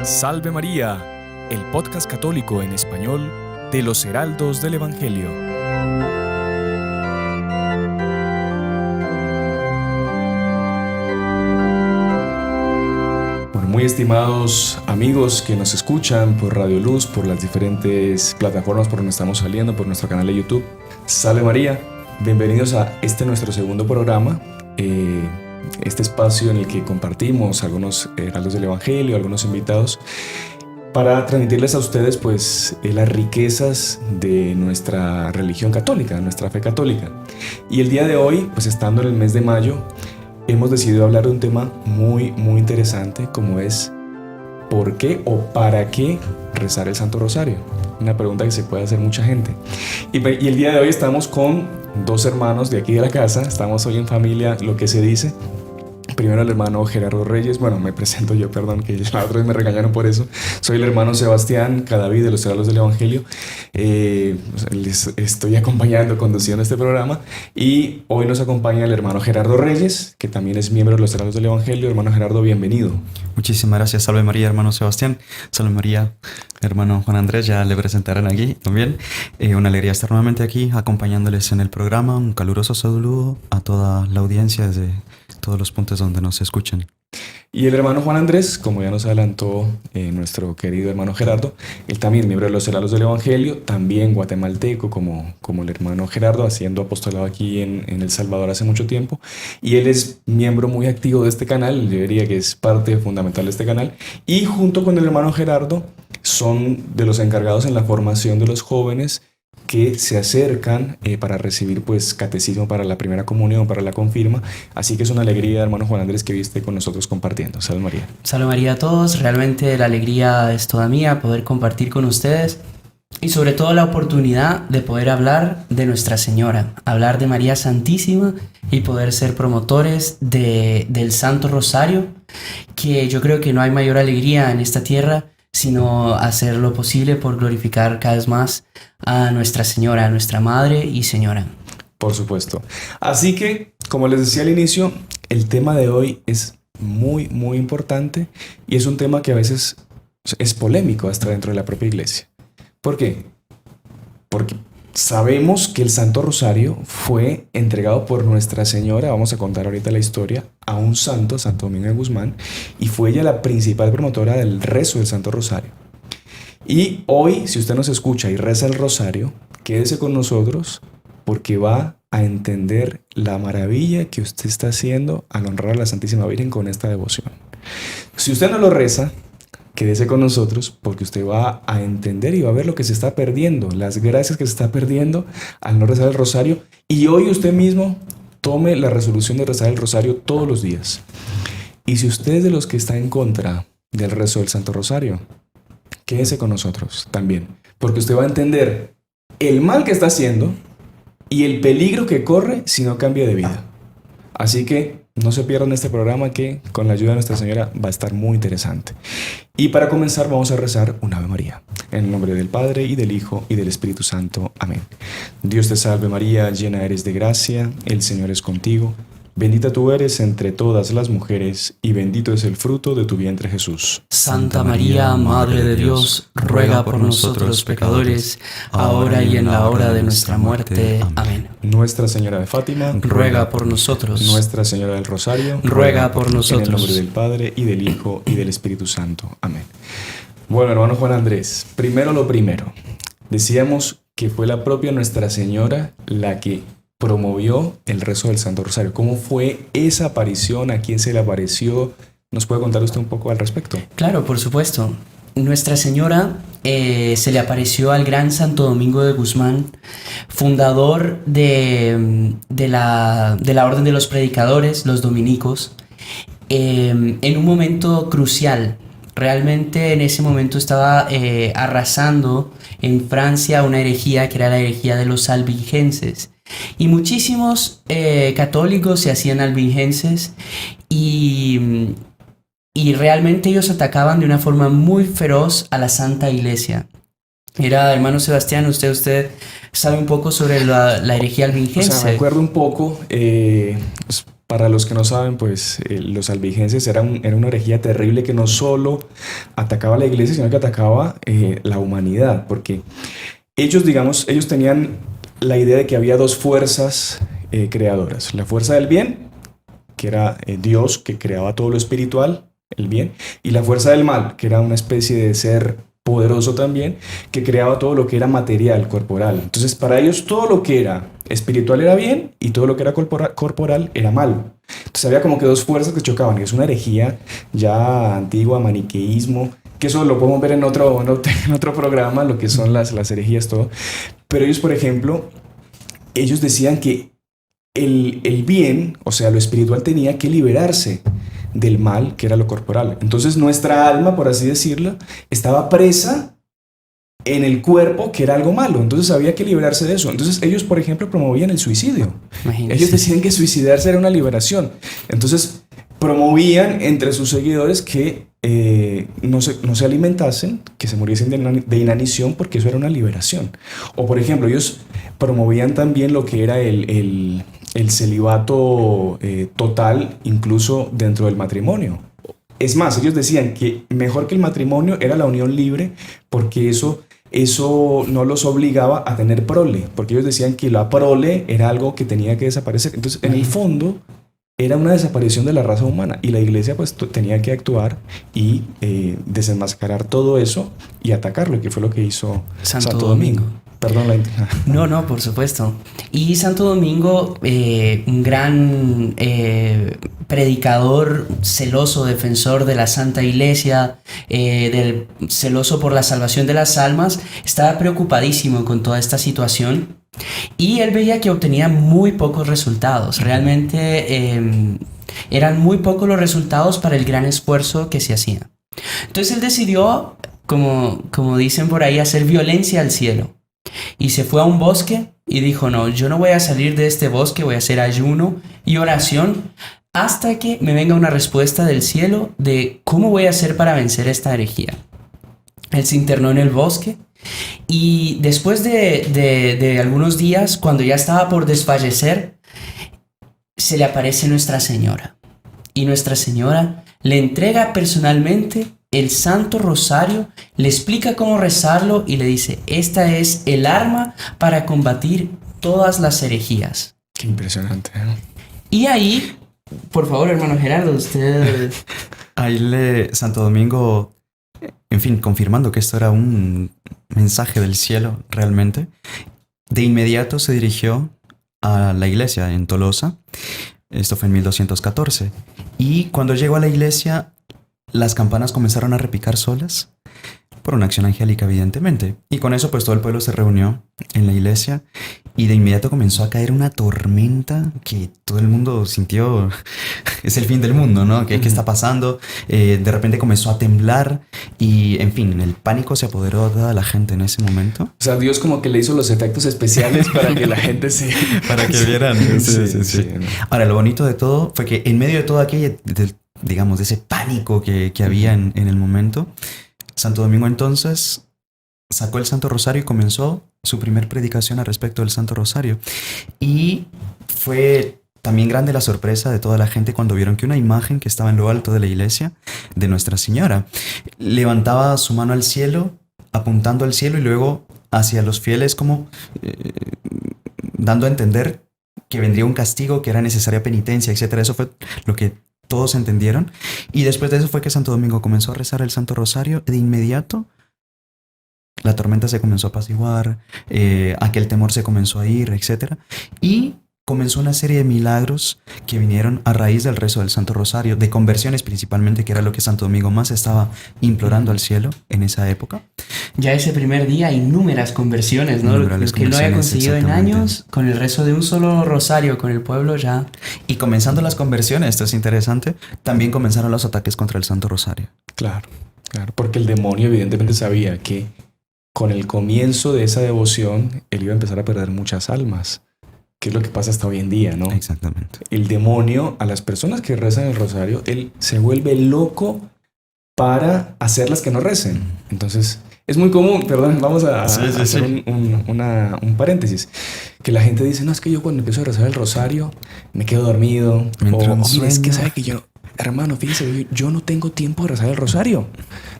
Salve María, el podcast católico en español de los Heraldos del Evangelio. Bueno, muy estimados amigos que nos escuchan por Radio Luz, por las diferentes plataformas por donde estamos saliendo, por nuestro canal de YouTube. Salve María, bienvenidos a nuestro segundo programa. Este espacio en el que compartimos algunos heraldos del Evangelio, algunos invitados, para transmitirles a ustedes pues las riquezas de nuestra religión católica, nuestra fe católica. Y el día de hoy, pues estando en el mes de mayo, hemos decidido hablar de un tema muy interesante, como es ¿por qué o para qué rezar el Santo Rosario? Una pregunta que se puede hacer mucha gente. Y el día de hoy estamos con dos hermanos de aquí de la casa. Estamos hoy en familia, lo que se dice. Primero el hermano Gerardo Reyes. Bueno, me presento yo, perdón, que la otra vez me regañaron por eso. Soy el hermano Sebastián Cadavid de los Heraldos del Evangelio. Les estoy acompañando, conduciendo este programa. Y hoy nos acompaña el hermano Gerardo Reyes, que también es miembro de los Heraldos del Evangelio. Hermano Gerardo, bienvenido. Muchísimas gracias. Salve María, hermano Sebastián. Salve María, hermano Juan Andrés. Ya le presentarán aquí también. Una alegría estar nuevamente aquí acompañándoles en el programa. Un caluroso saludo a toda la audiencia desde todos los puntos donde nos escuchan. Y el hermano Juan Andrés, como ya nos adelantó nuestro querido hermano Gerardo, él también miembro de los Heraldos del Evangelio, también guatemalteco como el hermano Gerardo, haciendo apostolado aquí en El Salvador hace mucho tiempo. Y él es miembro muy activo de este canal, yo diría que es parte fundamental de este canal. Y junto con el hermano Gerardo son de los encargados en la formación de los jóvenes que se acercan para recibir pues catecismo para la primera comunión, para la confirma. Así que es una alegría, hermano Juan Andrés, que viste con nosotros compartiendo. Salve María. Salve María a todos. Realmente la alegría es toda mía poder compartir con ustedes y sobre todo la oportunidad de poder hablar de Nuestra Señora, hablar de María Santísima y poder ser promotores del Santo Rosario, que yo creo que no hay mayor alegría en esta tierra sino hacer lo posible por glorificar cada vez más a Nuestra Señora, a nuestra Madre y Señora. Por supuesto. Así que, como les decía al inicio, el tema de hoy es muy importante y es un tema que a veces es polémico hasta dentro de la propia iglesia. ¿Por qué? Porque sabemos que el Santo Rosario fue entregado por Nuestra Señora, vamos a contar ahorita la historia, a un santo, Santo Domingo de Guzmán, y fue ella la principal promotora del rezo del Santo Rosario. Y hoy, si usted nos escucha y reza el Rosario, quédese con nosotros porque va a entender la maravilla que usted está haciendo al honrar a la Santísima Virgen con esta devoción. Si usted no lo reza, quédese con nosotros porque usted va a entender y va a ver lo que se está perdiendo, las gracias que se está perdiendo al no rezar el Rosario. Y hoy usted mismo tome la resolución de rezar el Rosario todos los días. Y si usted es de los que está en contra del rezo del Santo Rosario, quédese con nosotros también, porque usted va a entender el mal que está haciendo y el peligro que corre si no cambia de vida. Así que no se pierdan este programa que con la ayuda de Nuestra Señora va a estar muy interesante. Y para comenzar vamos a rezar un Ave María. En el nombre del Padre, y del Hijo, y del Espíritu Santo. Amén. Dios te salve María, llena eres de gracia, el Señor es contigo. Bendita tú eres entre todas las mujeres, y bendito es el fruto de tu vientre Jesús. Santa María, Madre de Dios, ruega por nosotros pecadores, ahora y en la hora de nuestra muerte. Amén. Nuestra Señora de Fátima, ruega por nosotros. Nuestra Señora del Rosario, ruega por nosotros. En el nombre del Padre, y del Hijo, y del Espíritu Santo. Amén. Bueno, hermano Juan Andrés, primero lo primero. Decíamos que fue la propia Nuestra Señora la que promovió el rezo del Santo Rosario. ¿Cómo fue esa aparición? ¿A quién se le apareció? ¿Nos puede contar usted un poco al respecto? Claro, por supuesto. Nuestra Señora se le apareció al gran Santo Domingo de Guzmán, fundador de la Orden de los Predicadores, los dominicos, en un momento crucial. Realmente en ese momento estaba arrasando en Francia una herejía que era la herejía de los albigenses. Y muchísimos católicos se hacían albigenses y realmente ellos atacaban de una forma muy feroz a la Santa Iglesia. Era, hermano Sebastián, usted sabe un poco sobre la herejía albingense. O sea, me acuerdo un poco, Para los que no saben, pues los albigenses era una herejía terrible que no solo atacaba a la iglesia, sino que atacaba la humanidad, porque ellos, digamos, ellos tenían la idea de que había dos fuerzas creadoras. La fuerza del bien, que era Dios, que creaba todo lo espiritual, el bien, y la fuerza del mal, que era una especie de ser poderoso también, que creaba todo lo que era material, corporal. Entonces, para ellos todo lo que era espiritual era bien y todo lo que era corporal era mal. Entonces había como que dos fuerzas que chocaban, y es una herejía ya antigua, maniqueísmo, que eso lo podemos ver en otro programa, lo que son las herejías, todo. Pero ellos, por ejemplo, ellos decían que el bien, o sea, lo espiritual tenía que liberarse del mal, que era lo corporal. Entonces nuestra alma, por así decirlo, estaba presa en el cuerpo, que era algo malo. Entonces había que liberarse de eso. Entonces ellos, por ejemplo, promovían el suicidio. Imagínense. Ellos decían que suicidarse era una liberación. Entonces promovían entre sus seguidores que no se alimentasen, que se muriesen de inanición, porque eso era una liberación. O por ejemplo, ellos promovían también lo que era el celibato total, incluso dentro del matrimonio. Es más, ellos decían que mejor que el matrimonio era la unión libre, porque eso no los obligaba a tener prole, porque ellos decían que la prole era algo que tenía que desaparecer. Entonces, en el fondo, era una desaparición de la raza humana, y la iglesia pues tenía que actuar y desenmascarar todo eso y atacarlo, que fue lo que hizo Santo Domingo. Perdón No, por supuesto. Y Santo Domingo, un gran predicador, celoso defensor de la Santa Iglesia, celoso por la salvación de las almas, estaba preocupadísimo con toda esta situación. Y él veía que obtenía muy pocos resultados. Realmente eran muy pocos los resultados para el gran esfuerzo que se hacía. Entonces él decidió, como dicen por ahí, hacer violencia al cielo. Y se fue a un bosque y dijo: no, yo no voy a salir de este bosque, voy a hacer ayuno y oración hasta que me venga una respuesta del cielo de cómo voy a hacer para vencer esta herejía. Él se internó en el bosque. Y después de algunos días, cuando ya estaba por desfallecer, se le aparece Nuestra Señora. Y Nuestra Señora le entrega personalmente el Santo Rosario, le explica cómo rezarlo y le dice: esta es el arma para combatir todas las herejías. Qué impresionante, ¿eh? Y ahí, por favor, hermano Gerardo, usted... Ahí Santo Domingo, en fin, confirmando que esto era un mensaje del cielo realmente, de inmediato se dirigió a la iglesia en Tolosa. Esto fue en 1214. Y cuando llegó a la iglesia, las campanas comenzaron a repicar solas, por una acción angélica, evidentemente. Y con eso, pues todo el pueblo se reunió en la iglesia y de inmediato comenzó a caer una tormenta que todo el mundo sintió es el fin del mundo, ¿no? ¿Qué está pasando? De repente comenzó a temblar y, en fin, el pánico se apoderó de toda la gente en ese momento. O sea, Dios como que le hizo los efectos especiales para que la gente se... para que vieran. Sí. Ahora, lo bonito de todo fue que en medio de todo aquello, digamos, de ese pánico que había en el momento, Santo Domingo entonces sacó el Santo Rosario y comenzó su primer predicación al respecto del Santo Rosario. Y fue también grande la sorpresa de toda la gente cuando vieron que una imagen que estaba en lo alto de la iglesia de Nuestra Señora levantaba su mano al cielo, apuntando al cielo y luego hacia los fieles como dando a entender que vendría un castigo, que era necesaria penitencia, etc. Eso fue lo que todos entendieron. Y después de eso fue que Santo Domingo comenzó a rezar el Santo Rosario. De inmediato la tormenta se comenzó a apaciguar, aquel temor se comenzó a ir, etc. Y comenzó una serie de milagros que vinieron a raíz del rezo del Santo Rosario, de conversiones principalmente, que era lo que Santo Domingo más estaba implorando al cielo en esa época. Ya ese primer día, inúmeras conversiones, ¿no? Lo que no había conseguido en años, con el rezo de un solo rosario, con el pueblo ya. Y comenzando las conversiones, esto es interesante, también comenzaron los ataques contra el Santo Rosario. Claro, porque el demonio evidentemente sabía que con el comienzo de esa devoción, él iba a empezar a perder muchas almas, que es lo que pasa hasta hoy en día, ¿no? Exactamente. El demonio, a las personas que rezan el rosario, él se vuelve loco para hacerlas que no recen. Entonces, Es muy común, perdón, vamos a Sí, sí, hacer sí. un paréntesis. Que la gente dice, no, es que yo cuando empiezo a rezar el rosario me quedo dormido. Me entra un mire, es que sueño". sabe que yo, hermano, fíjese, yo no tengo tiempo de rezar el rosario.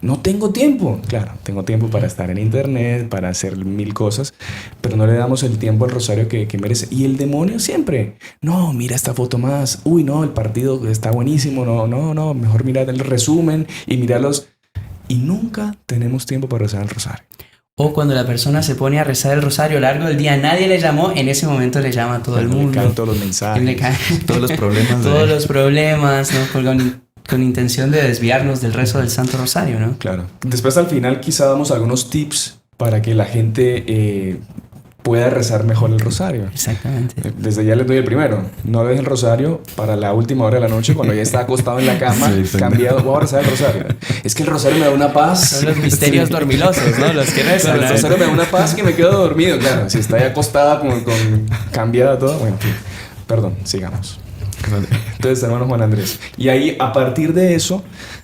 No tengo tiempo. Claro, tengo tiempo para estar en internet, para hacer mil cosas, pero no le damos el tiempo al rosario que merece. Y el demonio siempre, no, mira esta foto más. Uy, no, el partido está buenísimo. No, mejor mirar el resumen y mirarlos. Y nunca tenemos tiempo para rezar el rosario. O cuando la persona se pone a rezar el rosario a lo largo del día, nadie le llamó, en ese momento le llama a todo el Le mundo. caen todos los Y le mensajes. caen Todos los problemas de... todos los problemas, ¿no? Con intención de desviarnos del rezo del Santo Rosario, ¿no? Claro. Después al final quizá damos algunos tips para que la gente pueda rezar mejor el rosario. Exactamente. Desde ya les doy el primero. No dejen el rosario para la última hora de la noche cuando ya está acostado en la cama, Sí, exacto. cambiado. Voy a rezar el rosario. Es que el rosario me da una paz. Son los misterios Sí. dormilosos, ¿no? Los que rezan. Claro, el rosario me da una paz que me quedo dormido. Claro, si está ahí acostada con cambiada todo. Bueno, en fin. Perdón, sigamos. Entonces, hermano Juan Andrés. Y ahí, a partir de eso,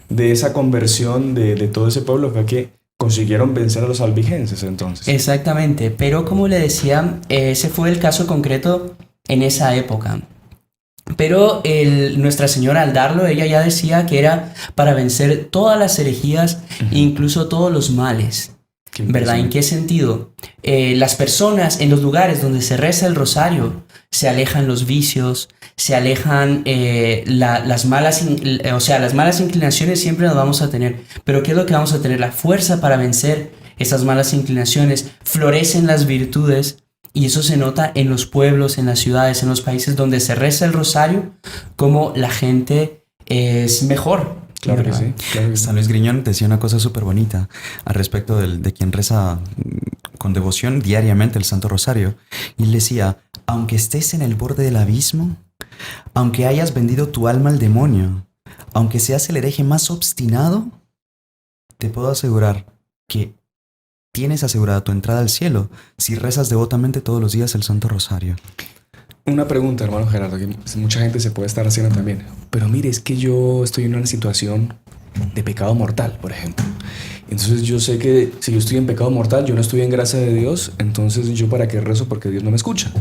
de esa conversión de todo ese pueblo, fue que consiguieron vencer a los albigenses entonces. Exactamente, pero como le decía, ese fue el caso concreto en esa época. Pero Nuestra Señora al darlo, ella ya decía que era para vencer todas las herejías, incluso todos los males. Qué ¿Verdad? ¿En qué sentido? Las personas en los lugares donde se reza el rosario se alejan los vicios, se alejan las malas inclinaciones siempre las vamos a tener. Pero ¿qué es lo que vamos a tener? La fuerza para vencer esas malas inclinaciones. Florecen las virtudes y eso se nota en los pueblos, en las ciudades, en los países donde se reza el rosario, como la gente es mejor. Claro que ¿verdad? sí. Claro que sí. San Luis Griñón decía una cosa súper bonita al respecto de quien reza con devoción diariamente el Santo Rosario. Y él decía, aunque estés en el borde del abismo, aunque hayas vendido tu alma al demonio, aunque seas el hereje más obstinado, te puedo asegurar que tienes asegurada tu entrada al cielo si rezas devotamente todos los días el Santo Rosario. Una pregunta, hermano Gerardo, que mucha gente se puede estar haciendo también. Pero mire, es que yo estoy en una situación de pecado mortal, por ejemplo. Entonces yo sé que si yo estoy en pecado mortal, yo no estoy en gracia de Dios, entonces yo para qué rezo porque Dios no me escucha.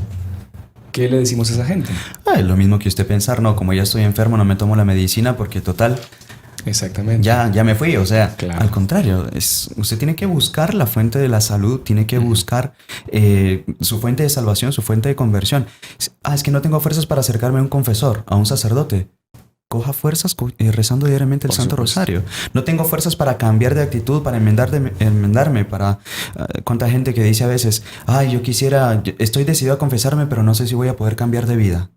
¿Qué le decimos a esa gente? Es lo mismo que usted pensar, no, como ya estoy enfermo no me tomo la medicina porque total, Exactamente. ya me fui. O sea, Claro. al contrario, usted tiene que buscar la fuente de la salud, tiene que buscar su fuente de salvación, su fuente de conversión. Es que no tengo fuerzas para acercarme a un confesor, a un sacerdote. Coja fuerzas rezando diariamente el Por Santo supuesto. Rosario. No tengo fuerzas para cambiar de actitud, para enmendarme, para... cuánta gente que dice a veces, ay, estoy decidido a confesarme, pero no sé si voy a poder cambiar de vida.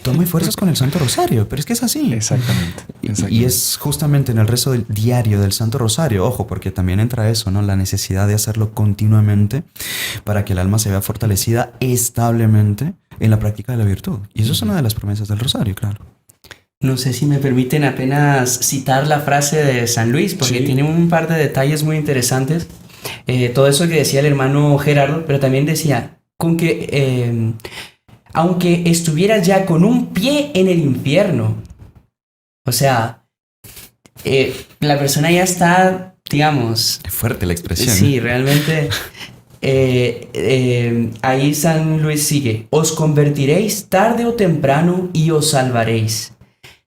Tome fuerzas con el Santo Rosario, pero es que es así. Exactamente. Y es justamente en el rezo diario del Santo Rosario, ojo, porque también entra eso, ¿no? La necesidad de hacerlo continuamente para que el alma se vea fortalecida establemente en la práctica de la virtud. Y eso es una de las promesas del Rosario, claro. No sé si me permiten apenas citar la frase de San Luis, porque Sí. tiene un par de detalles muy interesantes. Todo eso que decía el hermano Gerardo, pero también decía, con que aunque estuvieras ya con un pie en el infierno, o sea, la persona ya está, digamos, Es fuerte la expresión. sí, realmente. Ahí San Luis sigue: os convertiréis tarde o temprano y os salvaréis,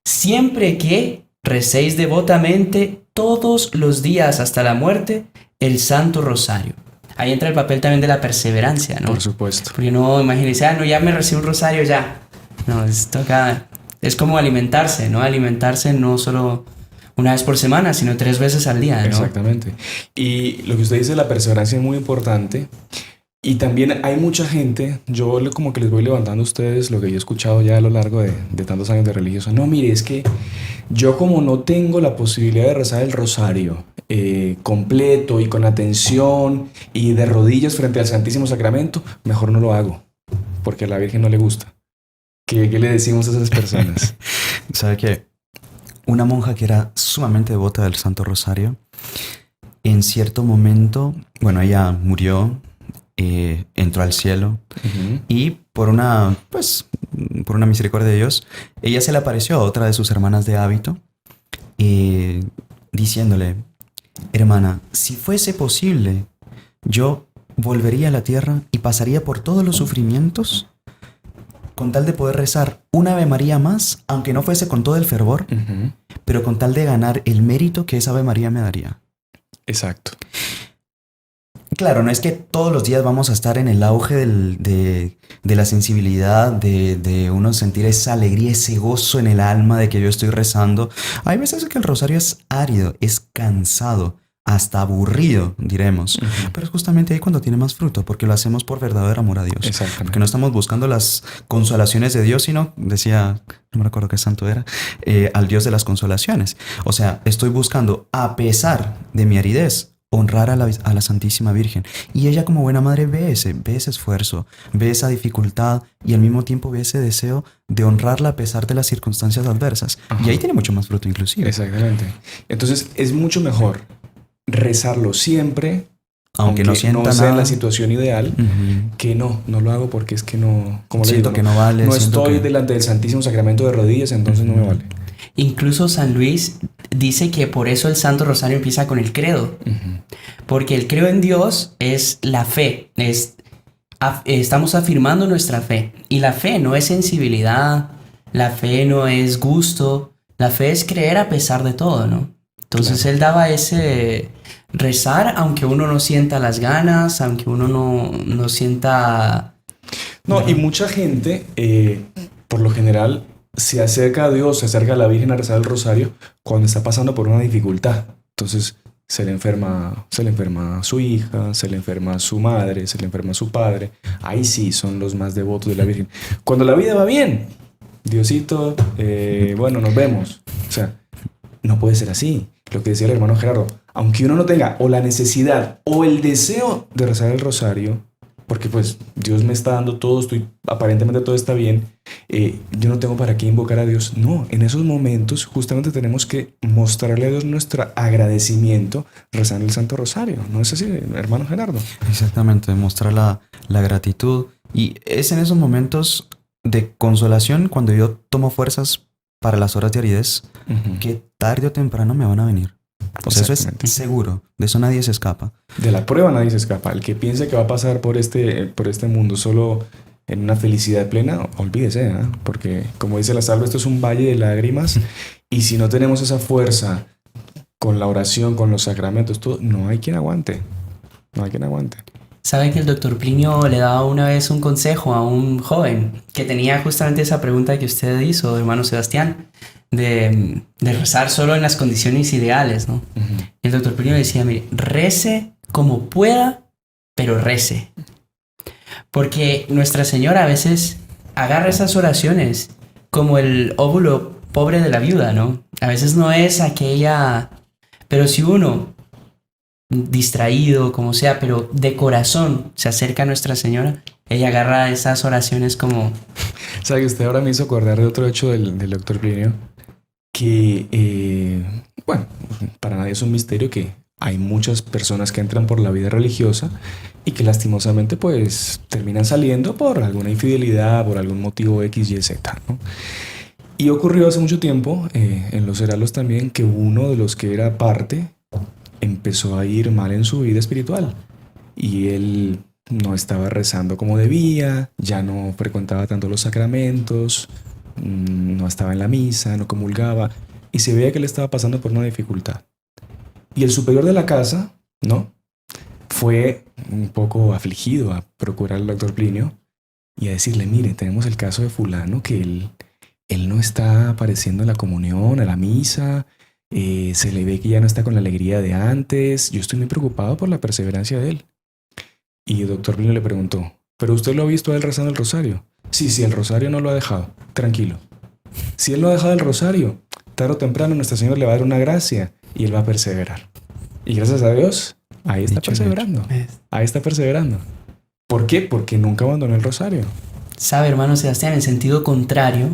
siempre que recéis devotamente todos los días hasta la muerte el Santo Rosario. Ahí entra el papel también de la perseverancia, ¿no? Por supuesto. Porque no, imagínense, no, ya me recé un rosario, ya. No, es como alimentarse, ¿no? Alimentarse no solo una vez por semana, sino 3 veces al día, ¿no? Exactamente. Y lo que usted dice, la perseverancia es muy importante. Y también hay mucha gente, como que les voy levantando a ustedes lo que yo he escuchado ya a lo largo de tantos años de religioso. No, mire, es que yo como no tengo la posibilidad de rezar el rosario completo y con atención y de rodillas frente al Santísimo Sacramento, mejor no lo hago, porque a la Virgen no le gusta. ¿Qué le decimos a esas personas? ¿Sabe qué? Una monja que era sumamente devota del Santo Rosario, en cierto momento, bueno, ella murió, entró al cielo Ujú. y por una misericordia de Dios, ella se le apareció a otra de sus hermanas de hábito, diciéndole, hermana, si fuese posible, yo volvería a la tierra y pasaría por todos los sufrimientos con tal de poder rezar una Ave María más, aunque no fuese con todo el fervor, pero con tal de ganar el mérito que esa Ave María me daría. Exacto. Claro, no es que todos los días vamos a estar en el auge de la sensibilidad, de uno sentir esa alegría, ese gozo en el alma de que yo estoy rezando. Hay veces que el rosario es árido, es cansado, hasta aburrido, diremos. Pero es justamente ahí cuando tiene más fruto, porque lo hacemos por verdadero amor a Dios. Exactamente. Porque no estamos buscando las consolaciones de Dios, sino, decía, no me recuerdo qué santo era, al Dios de las consolaciones. O sea, estoy buscando, a pesar de mi aridez, honrar a la Santísima Virgen. Y ella como buena madre ve ese esfuerzo, ve esa dificultad y al mismo tiempo ve ese deseo de honrarla a pesar de las circunstancias adversas. Ajá. Y ahí tiene mucho más fruto inclusive. Exactamente. Entonces es mucho mejor rezarlo siempre, Aunque no sienta sea nada. la situación ideal, que no lo hago porque es que no, como le Siento digo, que no vale. no siento estoy que... delante del Santísimo Sacramento de rodillas, entonces no me vale. Incluso San Luis dice que por eso el Santo Rosario empieza con el credo. Porque el credo en Dios es la fe. Estamos afirmando nuestra fe. Y la fe no es sensibilidad, la fe no es gusto, la fe es creer a pesar de todo, ¿no? Entonces Claro. él daba ese rezar aunque uno no sienta las ganas, aunque uno no sienta... No, y mucha gente, por lo general, se acerca a Dios, se acerca a la Virgen a rezar el rosario cuando está pasando por una dificultad. Entonces se le enferma su hija, se le enferma su madre, se le enferma su padre. Ahí sí son los más devotos de la Virgen. Cuando la vida va bien, Diosito, bueno, nos vemos. O sea, no puede ser así. Lo que decía el hermano Gerardo, aunque uno no tenga o la necesidad o el deseo de rezar el rosario, porque pues Dios me está dando todo, aparentemente todo está bien, yo no tengo para qué invocar a Dios. No, en esos momentos justamente tenemos que mostrarle a Dios nuestro agradecimiento rezando el Santo Rosario. ¿No es así, hermano Gerardo? Exactamente, mostrar la gratitud. Y es en esos momentos de consolación cuando yo tomo fuerzas para las horas de aridez que tarde o temprano me van a venir. O sea, eso es Exactamente. seguro. De eso nadie se escapa. De la prueba nadie se escapa. El que piense que va a pasar por este mundo solo en una felicidad plena, olvídese, ¿eh? Porque como dice la salve, esto es un valle de lágrimas y si no tenemos esa fuerza con la oración, con los sacramentos, todo, no hay quien aguante. No hay quien aguante. ¿Sabe que el doctor Plinio le daba una vez un consejo a un joven que tenía justamente esa pregunta que usted hizo, hermano Sebastián, de rezar solo en las condiciones ideales, ¿no? El doctor Plinio decía, mire, rece como pueda, pero rece. Porque Nuestra Señora a veces agarra esas oraciones como el óvulo pobre de la viuda, ¿no? A veces no es aquella... Pero si uno, distraído, como sea, pero de corazón se acerca a Nuestra Señora, ella agarra esas oraciones como... ¿Sabe que usted ahora me hizo acordar de otro hecho del doctor Plinio? Que, bueno, para nadie es un misterio que hay muchas personas que entran por la vida religiosa y que lastimosamente pues terminan saliendo por alguna infidelidad, por algún motivo X, Y, Z, ¿no? Y ocurrió hace mucho tiempo, en los Heralos también, que uno de los que era parte empezó a ir mal en su vida espiritual y él no estaba rezando como debía, ya no frecuentaba tanto los sacramentos, no estaba en la misa, no comulgaba y se veía que él estaba pasando por una dificultad. Y el superior de la casa, ¿no? Fue un poco afligido a procurar al doctor Plinio y a decirle, mire, tenemos el caso de fulano que él no está apareciendo en la comunión, a la misa, se le ve que ya no está con la alegría de antes, yo estoy muy preocupado por la perseverancia de él. Y el doctor Plinio le preguntó, ¿pero usted lo ha visto a él rezando el rosario? Sí, el rosario no lo ha dejado, tranquilo. Si él no ha dejado el rosario, tarde o temprano Nuestra Señora le va a dar una gracia y él va a perseverar. Y gracias a Dios, ahí está perseverando. Ahí está perseverando. ¿Por qué? Porque nunca abandonó el rosario. Sabe, hermano Sebastián, en sentido contrario,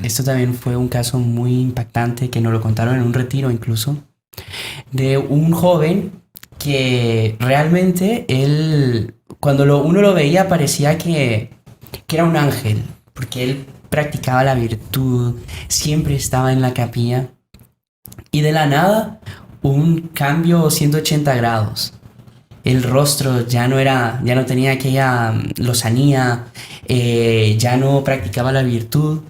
esto también fue un caso muy impactante que nos lo contaron en un retiro incluso, de un joven que realmente él, cuando uno lo veía parecía que era un ángel, porque él practicaba la virtud, siempre estaba en la capilla y de la nada un cambio 180 grados. El rostro ya no tenía aquella lozanía, ya no practicaba la virtud.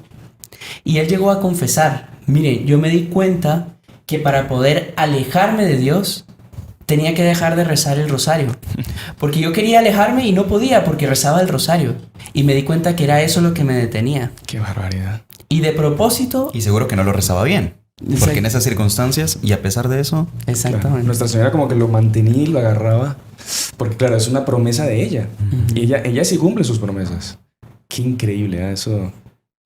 Y él llegó a confesar, mire, yo me di cuenta que para poder alejarme de Dios, tenía que dejar de rezar el rosario. Porque yo quería alejarme y no podía porque rezaba el rosario. Y me di cuenta que era eso lo que me detenía. Qué barbaridad. Y de propósito... Y seguro que no lo rezaba bien. Exacto. Porque en esas circunstancias, y a pesar de eso... Exactamente. Claro, Nuestra Señora como que lo mantenía y lo agarraba. Porque claro, es una promesa de ella. Y ella sí cumple sus promesas. Qué increíble, ¿eh? Eso...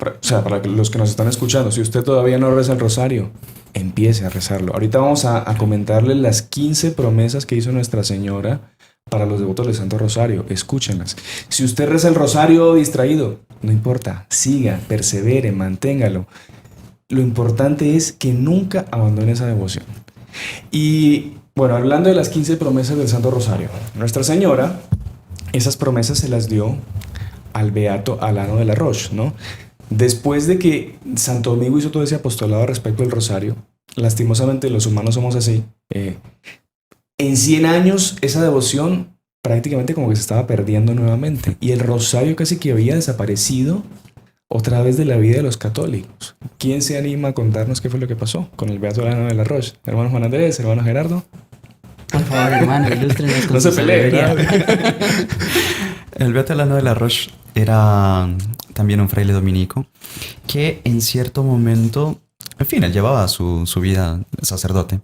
O sea, para los que nos están escuchando, si usted todavía no reza el rosario, empiece a rezarlo. Ahorita vamos a comentarle las 15 promesas que hizo Nuestra Señora para los devotos del Santo Rosario. Escúchenlas. Si usted reza el rosario distraído, no importa. Siga, persevere, manténgalo. Lo importante es que nunca abandone esa devoción. Y bueno, hablando de las 15 promesas del Santo Rosario, Nuestra Señora, esas promesas se las dio al beato Alano de la Roche, ¿no? Después de que Santo Domingo hizo todo ese apostolado respecto al rosario, lastimosamente los humanos somos así, en 100 años esa devoción prácticamente como que se estaba perdiendo nuevamente y el rosario casi que había desaparecido otra vez de la vida de los católicos. ¿Quién se anima a contarnos qué fue lo que pasó con el beato Alano de la Roche? Hermano Juan Andrés, hermano Gerardo. Por favor, hermano, ilústrenos con No se su peleen, sabiduría. El beato Alano de la Roche era también un fraile dominico que en cierto momento, en fin, él llevaba su vida de sacerdote,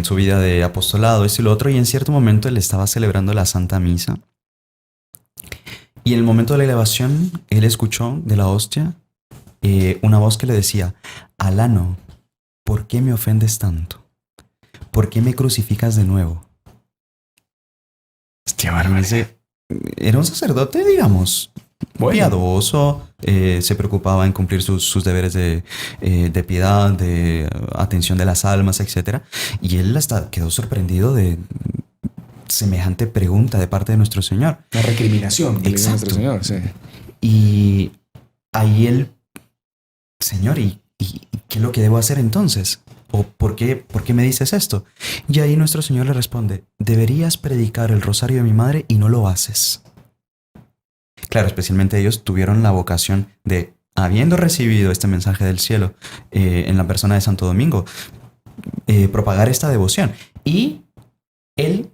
su vida de apostolado, esto y lo otro, y en cierto momento él estaba celebrando la Santa Misa. Y en el momento de la elevación, él escuchó de la hostia una voz que le decía: Alano, ¿por qué me ofendes tanto? ¿Por qué me crucificas de nuevo? Hostia, barbaridad. Era un sacerdote, digamos, Bueno. piadoso, se preocupaba en cumplir sus deberes de piedad, de atención de las almas, etc. Y él hasta quedó sorprendido de semejante pregunta de parte de nuestro Señor. La recriminación que le dio Exacto. Nuestro Señor, sí. Y ahí él, Señor, ¿y qué es lo que debo hacer entonces? ¿O por qué me dices esto? Y ahí nuestro Señor le responde: deberías predicar el rosario de mi madre y no lo haces. Claro, especialmente ellos tuvieron la vocación de, habiendo recibido este mensaje del cielo en la persona de Santo Domingo, propagar esta devoción. Y él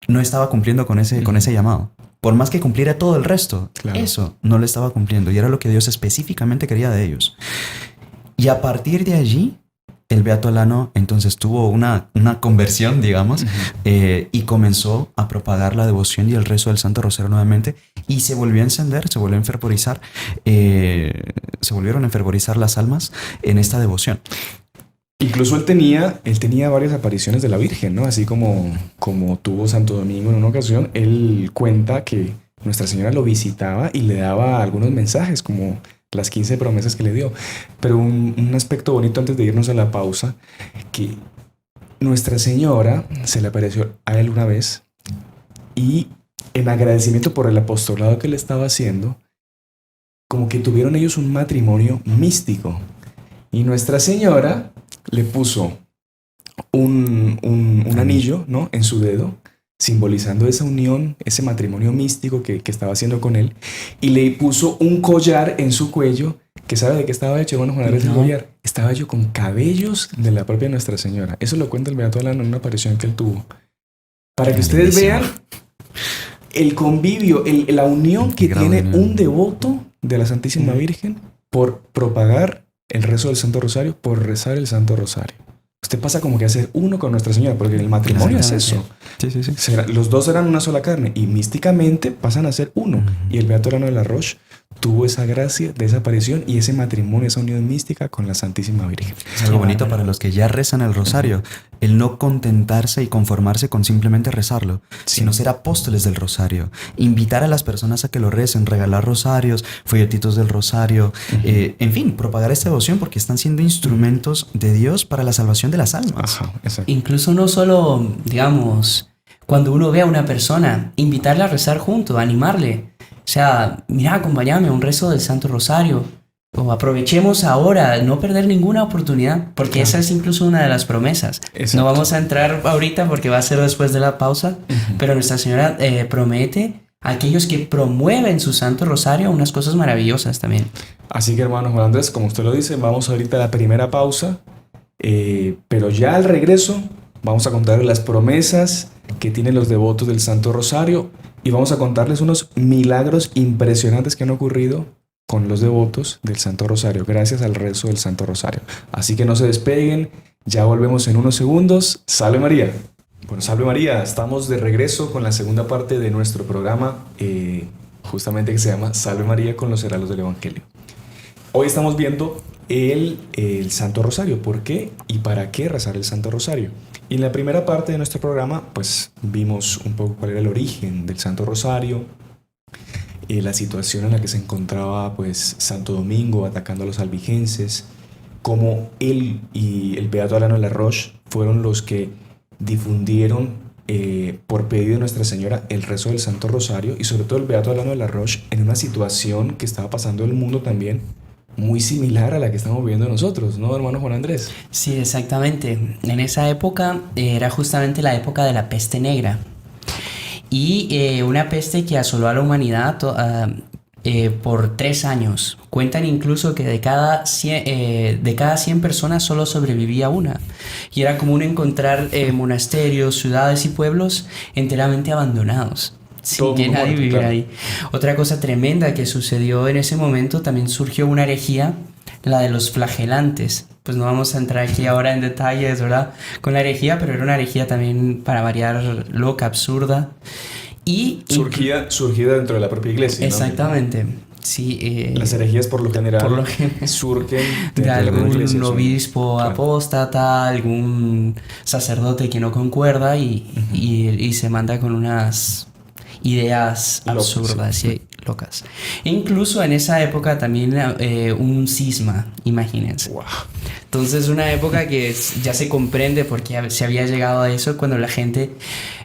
no estaba cumpliendo con ese llamado. Por más que cumpliera todo el resto, Claro. eso no lo estaba cumpliendo. Y era lo que Dios específicamente quería de ellos. Y a partir de allí, el beato Alano entonces tuvo una conversión, digamos, y comenzó a propagar la devoción y el rezo del Santo Rosario nuevamente, y se volvió a encender, se volvió a enfervorizar, se volvieron a enfervorizar las almas en esta devoción. Incluso él tenía varias apariciones de la Virgen, ¿no? Así como tuvo Santo Domingo en una ocasión, él cuenta que Nuestra Señora lo visitaba y le daba algunos mensajes, como las 15 promesas que le dio. Pero un aspecto bonito antes de irnos a la pausa, que Nuestra Señora se le apareció a él una vez y en agradecimiento por el apostolado que le estaba haciendo, como que tuvieron ellos un matrimonio místico. Y Nuestra Señora le puso un anillo, ¿no?, en su dedo, simbolizando esa unión, ese matrimonio místico que estaba haciendo con él, y le puso un collar en su cuello, que ¿sabe de qué estaba hecho? Bueno, Juan Andrés, el collar estaba hecho con cabellos de la propia Nuestra Señora. Eso lo cuenta el beato Alano en una aparición que él tuvo. Para que ustedes vean el convivio, la unión que tiene un devoto de la Santísima Virgen por propagar el rezo del Santo Rosario, por rezar el Santo Rosario. Usted pasa como que a ser uno con Nuestra Señora, porque el matrimonio es eso. Sí. Los dos eran una sola carne y místicamente pasan a ser uno. Y el beato Alano de la Roche tuvo esa gracia de esa aparición y ese matrimonio, esa unión mística con la Santísima Virgen. Es algo bonito para los que ya rezan el rosario, el no contentarse y conformarse con simplemente rezarlo, sino ser apóstoles del rosario, invitar a las personas a que lo recen, regalar rosarios, folletitos del rosario, en fin, propagar esta devoción porque están siendo instrumentos de Dios para la salvación de las almas. Ajá, exacto. Incluso no solo, digamos, cuando uno ve a una persona, invitarle a rezar junto, animarle. O sea, mira, acompáñame a un rezo del Santo Rosario. o aprovechemos ahora, no perder ninguna oportunidad, porque Claro. esa es incluso una de las promesas. Exacto. No vamos a entrar ahorita porque va a ser después de la pausa, pero Nuestra Señora promete a aquellos que promueven su Santo Rosario unas cosas maravillosas también. Así que, hermano Juan Andrés, como usted lo dice, vamos ahorita a la primera pausa, pero ya al regreso vamos a contar las promesas que tienen los devotos del Santo Rosario y vamos a contarles unos milagros impresionantes que han ocurrido con los devotos del Santo Rosario, gracias al rezo del Santo Rosario. Así que no se despeguen, ya volvemos en unos segundos. ¡Salve María! Bueno, salve María, estamos de regreso con la segunda parte de nuestro programa, justamente que se llama Salve María con los heraldos del Evangelio. Hoy estamos viendo el Santo Rosario, ¿por qué y para qué rezar el Santo Rosario? Y en la primera parte de nuestro programa, pues vimos un poco cuál era el origen del Santo Rosario, la situación en la que se encontraba pues Santo Domingo atacando a los albigenses, cómo él y el Beato Alano de la Roche fueron los que difundieron por pedido de Nuestra Señora el rezo del Santo Rosario, y sobre todo el Beato Alano de la Roche en una situación que estaba pasando en el mundo también muy similar a la que estamos viviendo nosotros, ¿no, hermano Juan Andrés? Sí, exactamente. En esa época era justamente la época de la peste negra. Y una peste que asoló a la humanidad por 3 años. Cuentan incluso que de cada 100 personas solo sobrevivía una. Y era común encontrar monasterios, ciudades y pueblos enteramente abandonados, sin que nadie viviera ahí. Otra cosa tremenda que sucedió en ese momento, también surgió una herejía, la de los flagelantes. Pues no vamos a entrar aquí ahora en detalles, ¿verdad? Con la herejía, pero era una herejía también, para variar, loca, absurda. Y surgida dentro de la propia iglesia, ¿no? Exactamente. Sí, las herejías por lo general surgen de algún iglesia, obispo claro, apóstata, algún sacerdote que no concuerda y se manda con unas ideas absurdas, sí, locas. E incluso en esa época también un cisma, imagínense. Wow. Entonces una época que ya se comprende porque se había llegado a eso cuando la gente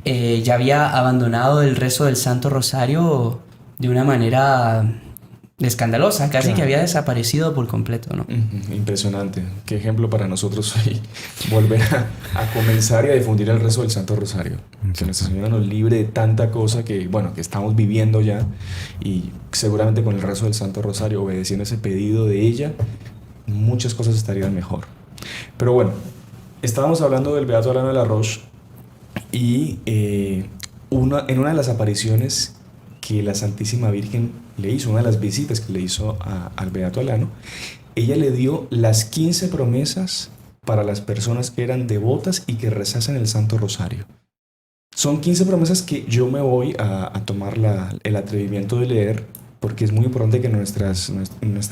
ya había abandonado el rezo del Santo Rosario de una manera escandalosa, casi Claro. que había desaparecido por completo, ¿no? Impresionante. Qué ejemplo para nosotros hoy volver a comenzar y a difundir el rezo del Santo Rosario. Que Nuestra Señora nos libre de tanta cosa que estamos viviendo ya, y seguramente con el rezo del Santo Rosario, obedeciendo ese pedido de ella, muchas cosas estarían mejor. Pero bueno, estábamos hablando del Beato Alano de la Roche y en una de las apariciones que la Santísima Virgen le hizo, una de las visitas que le hizo al Beato Alano, ella le dio las 15 promesas para las personas que eran devotas y que rezasen el Santo Rosario. Son 15 promesas que yo me voy a tomar el atrevimiento de leer, porque es muy importante que nuestra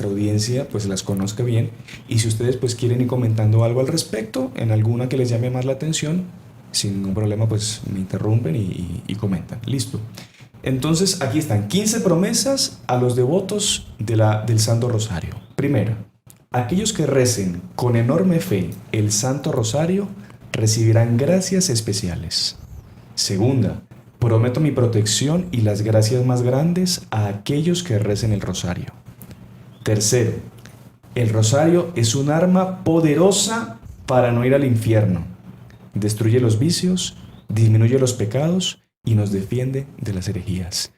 audiencia pues las conozca bien, y si ustedes pues quieren ir comentando algo al respecto, en alguna que les llame más la atención, sin ningún problema pues me interrumpen y comentan. Listo. Entonces aquí están 15 promesas a los devotos del Santo Rosario. Primera, aquellos que recen con enorme fe el Santo Rosario recibirán gracias especiales. Segunda, prometo mi protección y las gracias más grandes a aquellos que recen el rosario. Tercero, el rosario es un arma poderosa para no ir al infierno. Destruye los vicios, disminuye los pecados y nos defiende de las herejías.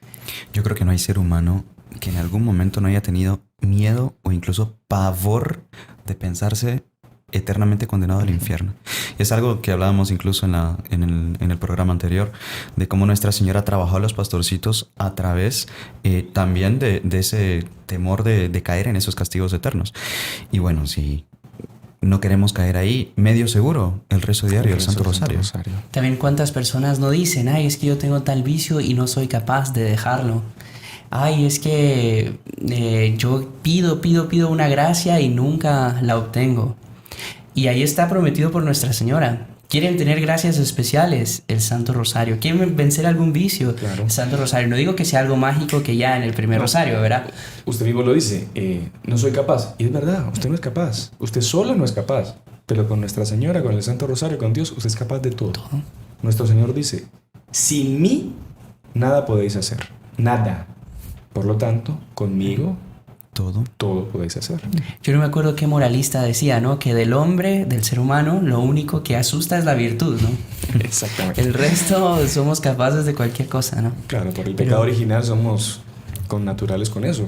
Yo creo que no hay ser humano que en algún momento no haya tenido miedo o incluso pavor de pensarse eternamente condenado al infierno. Es algo que hablábamos incluso en el programa anterior, de cómo Nuestra Señora trabajó a los pastorcitos a través también de ese temor de caer en esos castigos eternos. Y bueno, si no queremos caer ahí, medio seguro, el rezo diario del Santo Rosario. También cuántas personas no dicen, ay, es que yo tengo tal vicio y no soy capaz de dejarlo. Ay, es que yo pido una gracia y nunca la obtengo. Y ahí está prometido por Nuestra Señora. ¿Quieren tener gracias especiales? El Santo Rosario. ¿Quieren vencer algún vicio? Claro. El Santo Rosario. No digo que sea algo mágico que ya en el primer rosario, ¿verdad? Usted mismo lo dice, no soy capaz. Y es verdad, usted no es capaz. Usted solo no es capaz. Pero con Nuestra Señora, con el Santo Rosario, con Dios, usted es capaz de todo. Nuestro Señor dice, sin mí nada podéis hacer. Nada. Por lo tanto, conmigo todo podéis hacer. Yo no me acuerdo qué moralista decía, ¿no? Que del hombre, del ser humano, lo único que asusta es la virtud, ¿no? Exactamente. El resto somos capaces de cualquier cosa, ¿no? Claro, por el pecado original somos connaturales con eso.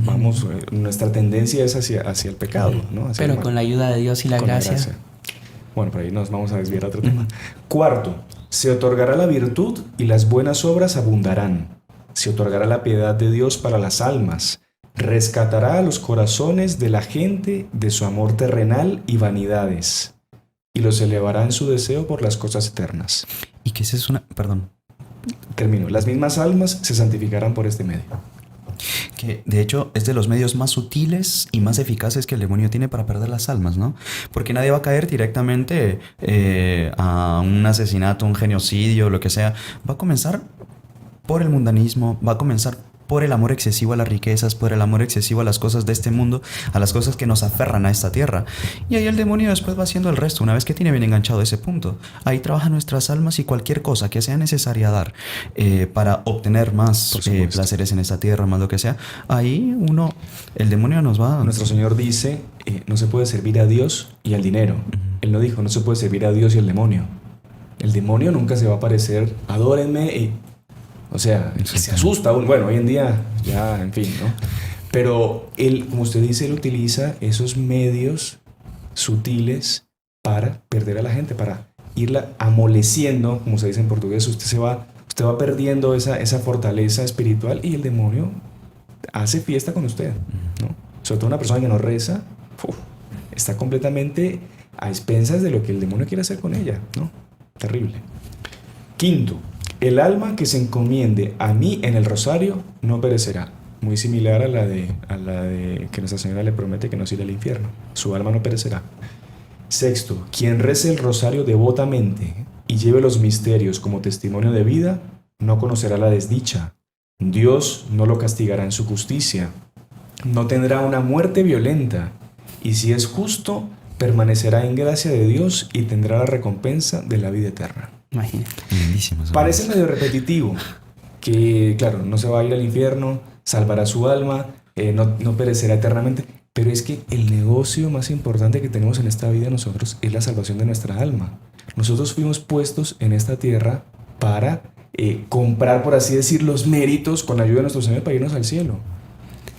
Vamos, nuestra tendencia es hacia el pecado, ¿no? Hacia el Pero mal. con la ayuda de Dios y la Con gracia. Bueno, por ahí nos vamos a desviar a otro tema. Cuarto, se otorgará la virtud y las buenas obras abundarán. Se otorgará la piedad de Dios para las almas. Rescatará a los corazones de la gente de su amor terrenal y vanidades, y los elevará en su deseo por las cosas eternas. ¿Y qué es una? Perdón. Termino. Las mismas almas se santificarán por este medio. Que de hecho es de los medios más sutiles y más eficaces que el demonio tiene para perder las almas, ¿no? Porque nadie va a caer directamente a un asesinato, un genocidio, lo que sea. Va a comenzar por el mundanismo, va a comenzar por el amor excesivo a las riquezas, por el amor excesivo a las cosas de este mundo, a las cosas que nos aferran a esta tierra. Y ahí el demonio después va haciendo el resto, una vez que tiene bien enganchado ese punto. Ahí trabajan nuestras almas y cualquier cosa que sea necesaria dar para obtener más placeres en esta tierra, más lo que sea. Ahí el demonio nos va... Nuestro Señor dice, no se puede servir a Dios y al dinero. Él no dijo, no se puede servir a Dios y al demonio. El demonio nunca se va a parecer, adórenme. O sea, se asusta aún. Bueno, hoy en día ya, en fin, ¿no? Pero él, como usted dice, él utiliza esos medios sutiles para perder a la gente, para irla amoleciendo, como se dice en portugués. Usted va perdiendo esa fortaleza espiritual y el demonio hace fiesta con usted, ¿no? Sobre todo una persona que no reza, está completamente a expensas de lo que el demonio quiere hacer con ella, ¿no? Terrible. Quinto, el alma que se encomiende a mí en el rosario no perecerá. Muy similar a la de que Nuestra Señora le promete que no se irá al infierno. Su alma no perecerá. Sexto, quien rece el rosario devotamente y lleve los misterios como testimonio de vida, no conocerá la desdicha. Dios no lo castigará en su justicia. No tendrá una muerte violenta. Y si es justo, permanecerá en gracia de Dios y tendrá la recompensa de la vida eterna. Imagínate. Parece medio repetitivo, que claro, no se va a ir al infierno, salvará su alma, no perecerá eternamente, pero es que el negocio más importante que tenemos en esta vida nosotros es la salvación de nuestra alma. Nosotros fuimos puestos en esta tierra para comprar, por así decir, los méritos con la ayuda de nuestro Señor para irnos al cielo.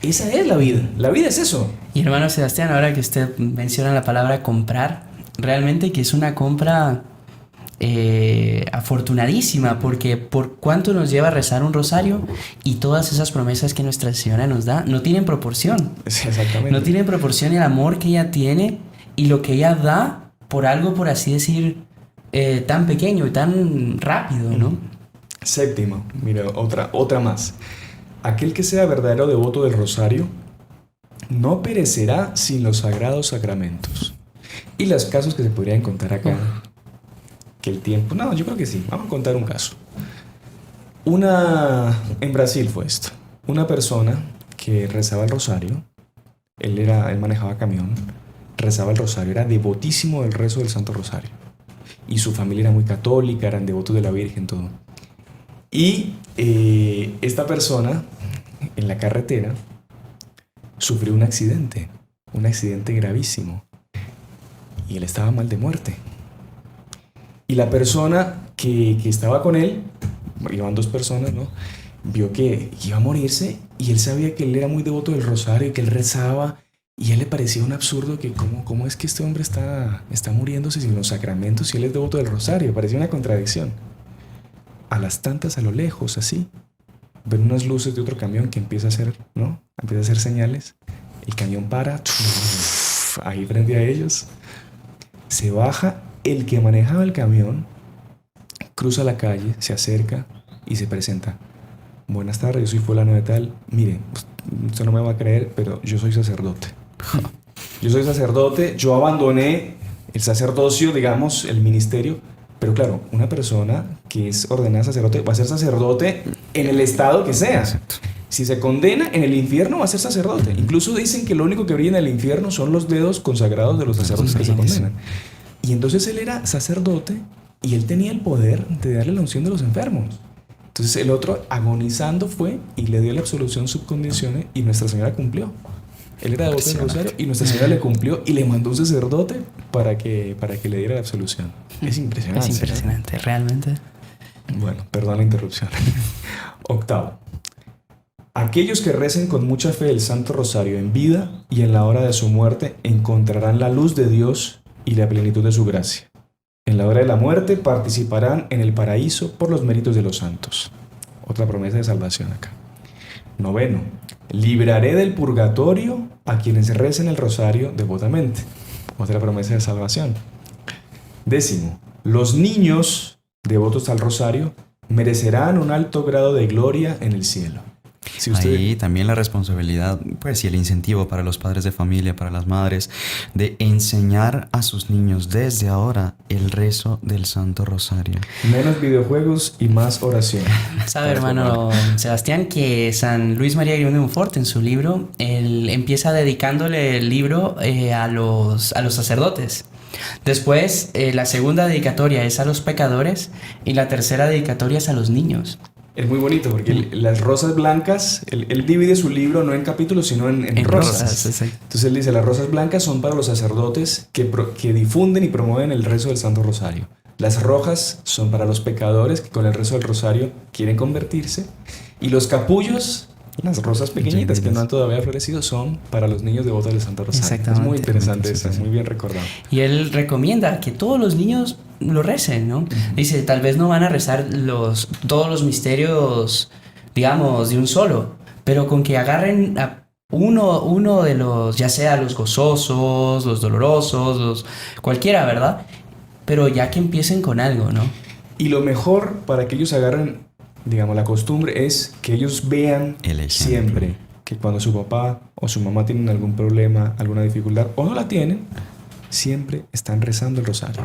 Esa es la vida es eso. Y hermano Sebastián, ahora que usted menciona la palabra comprar, realmente que es una compra afortunadísima, porque por cuánto nos lleva a rezar un rosario y todas esas promesas que Nuestra Señora nos da no tienen proporción. Sí, exactamente. No tienen proporción el amor que ella tiene y lo que ella da por algo, por así decir, tan pequeño y tan rápido, ¿no? Séptimo, mira, otra más. Aquel que sea verdadero devoto del rosario no perecerá sin los sagrados sacramentos. Y los casos que se podrían contar acá, que el tiempo... No, yo creo que sí. Vamos a contar un caso. En Brasil fue esto. Una persona que rezaba el rosario, él manejaba camión, rezaba el rosario, era devotísimo del rezo del Santo Rosario. Y su familia era muy católica, eran devotos de la Virgen, todo. Y esta persona, en la carretera, sufrió un accidente gravísimo. Y él estaba mal de muerte. Y la persona que estaba con él, iban dos personas, ¿no? Vio que iba a morirse y él sabía que él era muy devoto del rosario y que él rezaba. Y a él le parecía un absurdo que cómo es que este hombre está muriéndose sin los sacramentos y él es devoto del rosario. Parecía una contradicción. A las tantas, a lo lejos, así, ven unas luces de otro camión que empieza a hacer señales. El camión para, ahí frente a ellos. Se baja el que manejaba el camión, cruza la calle, se acerca y se presenta. Buenas tardes, yo soy fulano de tal. Mire, usted no me va a creer, pero yo soy sacerdote. Yo abandoné el sacerdocio, digamos, el ministerio. Pero claro, una persona que es ordenada sacerdote va a ser sacerdote en el estado que sea. Exacto. Si se condena en el infierno va a ser sacerdote. Incluso dicen que lo único que brilla en el infierno son los dedos consagrados de los sacerdotes que se condenan. Y entonces él era sacerdote y él tenía el poder de darle la unción de los enfermos. Entonces el otro agonizando fue y le dio la absolución sub condiciones y Nuestra Señora cumplió. Él era devoto del rosario y Nuestra Señora le cumplió y le mandó un sacerdote para que le diera la absolución. Es impresionante. Es impresionante, realmente. Bueno, perdón la interrupción. Octavo. Aquellos que recen con mucha fe el Santo Rosario en vida y en la hora de su muerte encontrarán la luz de Dios y la plenitud de su gracia. En la hora de la muerte participarán en el paraíso por los méritos de los santos. Otra promesa de salvación acá. Noveno. Libraré del purgatorio a quienes recen el rosario devotamente. Otra promesa de salvación. Décimo. Los niños devotos al rosario merecerán un alto grado de gloria en el cielo. Si usted... Ahí también la responsabilidad, pues, y el incentivo para los padres de familia, para las madres, de enseñar a sus niños desde ahora el rezo del Santo Rosario. Menos videojuegos y más oración. Sabe, hermano Sebastián, que San Luis María Griñón de Montfort, en su libro, él empieza dedicándole el libro a los sacerdotes. Después, la segunda dedicatoria es a los pecadores y la tercera dedicatoria es a los niños. Es muy bonito porque las rosas blancas, él divide su libro no en capítulos, sino en rosas. Entonces él dice, las rosas blancas son para los sacerdotes que difunden y promueven el rezo del Santo Rosario. Las rojas son para los pecadores que con el rezo del Rosario quieren convertirse. Y los capullos, las rosas pequeñitas que no han todavía florecido, son para los niños devotos del Santo Rosario. Exactamente. Es muy interesante eso, muy bien recordado. Y él recomienda que todos los niños lo recen, ¿no? Dice, tal vez no van a rezar todos los misterios, digamos, de un solo, pero con que agarren a uno de los, ya sea los gozosos, los dolorosos, cualquiera, ¿verdad? Pero ya que empiecen con algo, ¿no? Y lo mejor para que ellos agarren, digamos, la costumbre es que ellos vean siempre que cuando su papá o su mamá tienen algún problema, alguna dificultad, o no la tienen, siempre están rezando el rosario.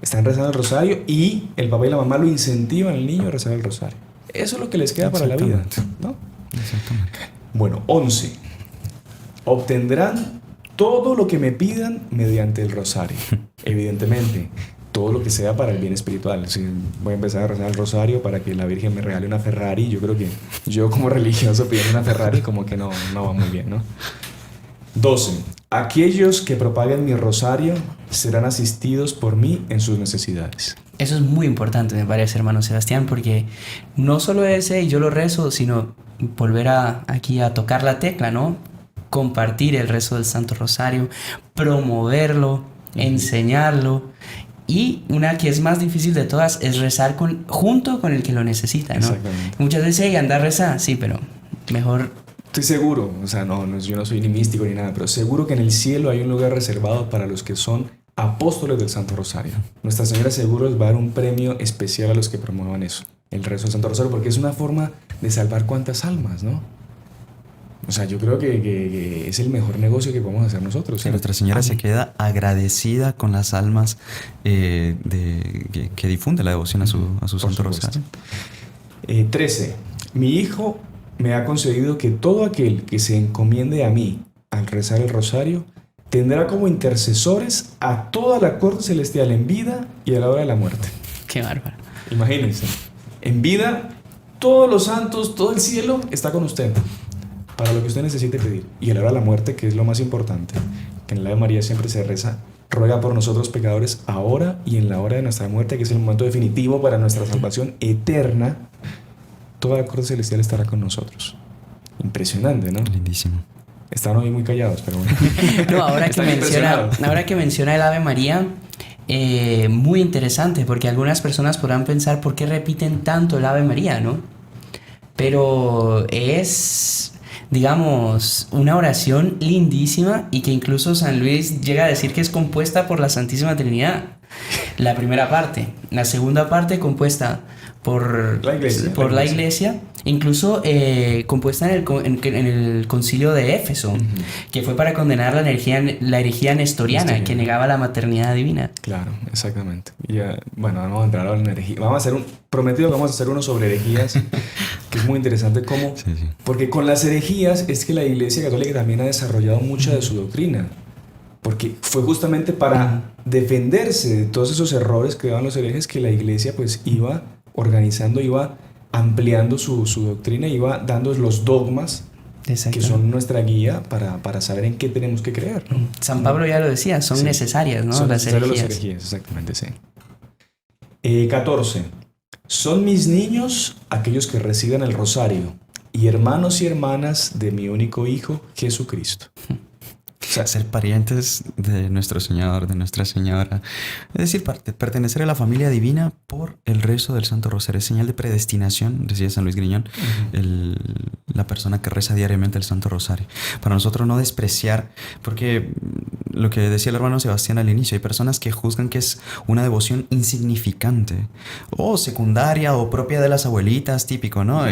Están rezando el rosario y el papá y la mamá lo incentivan al niño a rezar el rosario. Eso es lo que les queda para la vida, ¿no? Exactamente. Bueno, 11. Obtendrán todo lo que me pidan mediante el rosario. Evidentemente, todo lo que sea para el bien espiritual. Si voy a empezar a rezar el rosario para que la Virgen me regale una Ferrari, yo creo que yo como religioso pidiendo una Ferrari como que no va muy bien, ¿no? 12. Aquellos que propaguen mi rosario serán asistidos por mí en sus necesidades. Eso es muy importante, me parece, hermano Sebastián, porque no solo ese yo lo rezo, sino volver aquí a tocar la tecla, ¿no? Compartir el rezo del Santo Rosario, promoverlo, enseñarlo. Y una que es más difícil de todas es rezar junto con el que lo necesita, ¿no? Exactamente. Muchas veces hay andar a rezar, sí, pero mejor... Estoy seguro, o sea, yo no soy ni místico ni nada, pero seguro que en el cielo hay un lugar reservado para los que son apóstoles del Santo Rosario. Nuestra Señora seguro les va a dar un premio especial a los que promuevan eso, el rezo del Santo Rosario, porque es una forma de salvar cuantas almas, ¿no? O sea, yo creo que es el mejor negocio que podemos hacer nosotros. Sí, Nuestra Señora se queda agradecida con las almas que difunde la devoción a su Santo Rosario. 13. Mi Hijo me ha concedido que todo aquel que se encomiende a mí al rezar el rosario tendrá como intercesores a toda la corte celestial en vida y a la hora de la muerte. Qué bárbaro. Imagínense, en vida todos los santos, todo el cielo está con usted para lo que usted necesite pedir. Y a la hora de la muerte, que es lo más importante, que en la Ave María siempre se reza, ruega por nosotros pecadores ahora y en la hora de nuestra muerte, que es el momento definitivo para nuestra salvación eterna. Toda la corte celestial estará con nosotros. Impresionante, ¿no? Lindísimo. Están hoy muy callados, pero bueno. No, ahora que menciona el Ave María, muy interesante, porque algunas personas podrán pensar por qué repiten tanto el Ave María, ¿no? Pero es, digamos, una oración lindísima y que incluso San Luis llega a decir que es compuesta por la Santísima Trinidad. La primera parte. La segunda parte compuesta por la iglesia, incluso compuesta en el concilio de Éfeso, que fue para condenar la herejía nestoriana, que negaba la maternidad divina. Claro, exactamente. Y ya, bueno, vamos a entrar ahora en herejía. Prometido que vamos a hacer uno sobre herejías, que es muy interesante cómo, porque con las herejías es que la Iglesia Católica también ha desarrollado mucha de su doctrina. Porque fue justamente para defenderse de todos esos errores que daban los herejes que la Iglesia pues iba organizando, iba ampliando su doctrina, iba dando los dogmas Exacto. que son nuestra guía para saber en qué tenemos que creer, ¿no? San Pablo ya lo decía, son Sí. necesarias, ¿no? Son Las necesarias herejías. las herejías, exactamente, sí. 14. Son mis niños aquellos que reciben el rosario y hermanos y hermanas de mi único Hijo, Jesucristo. O sea, ser parientes de nuestro Señor, de Nuestra Señora. Es decir, pertenecer a la familia divina por el rezo del Santo Rosario. Es señal de predestinación, decía San Luis Griñón, la persona que reza diariamente el Santo Rosario. Para nosotros no despreciar, porque lo que decía el hermano Sebastián al inicio, hay personas que juzgan que es una devoción insignificante o secundaria o propia de las abuelitas, típico, ¿no?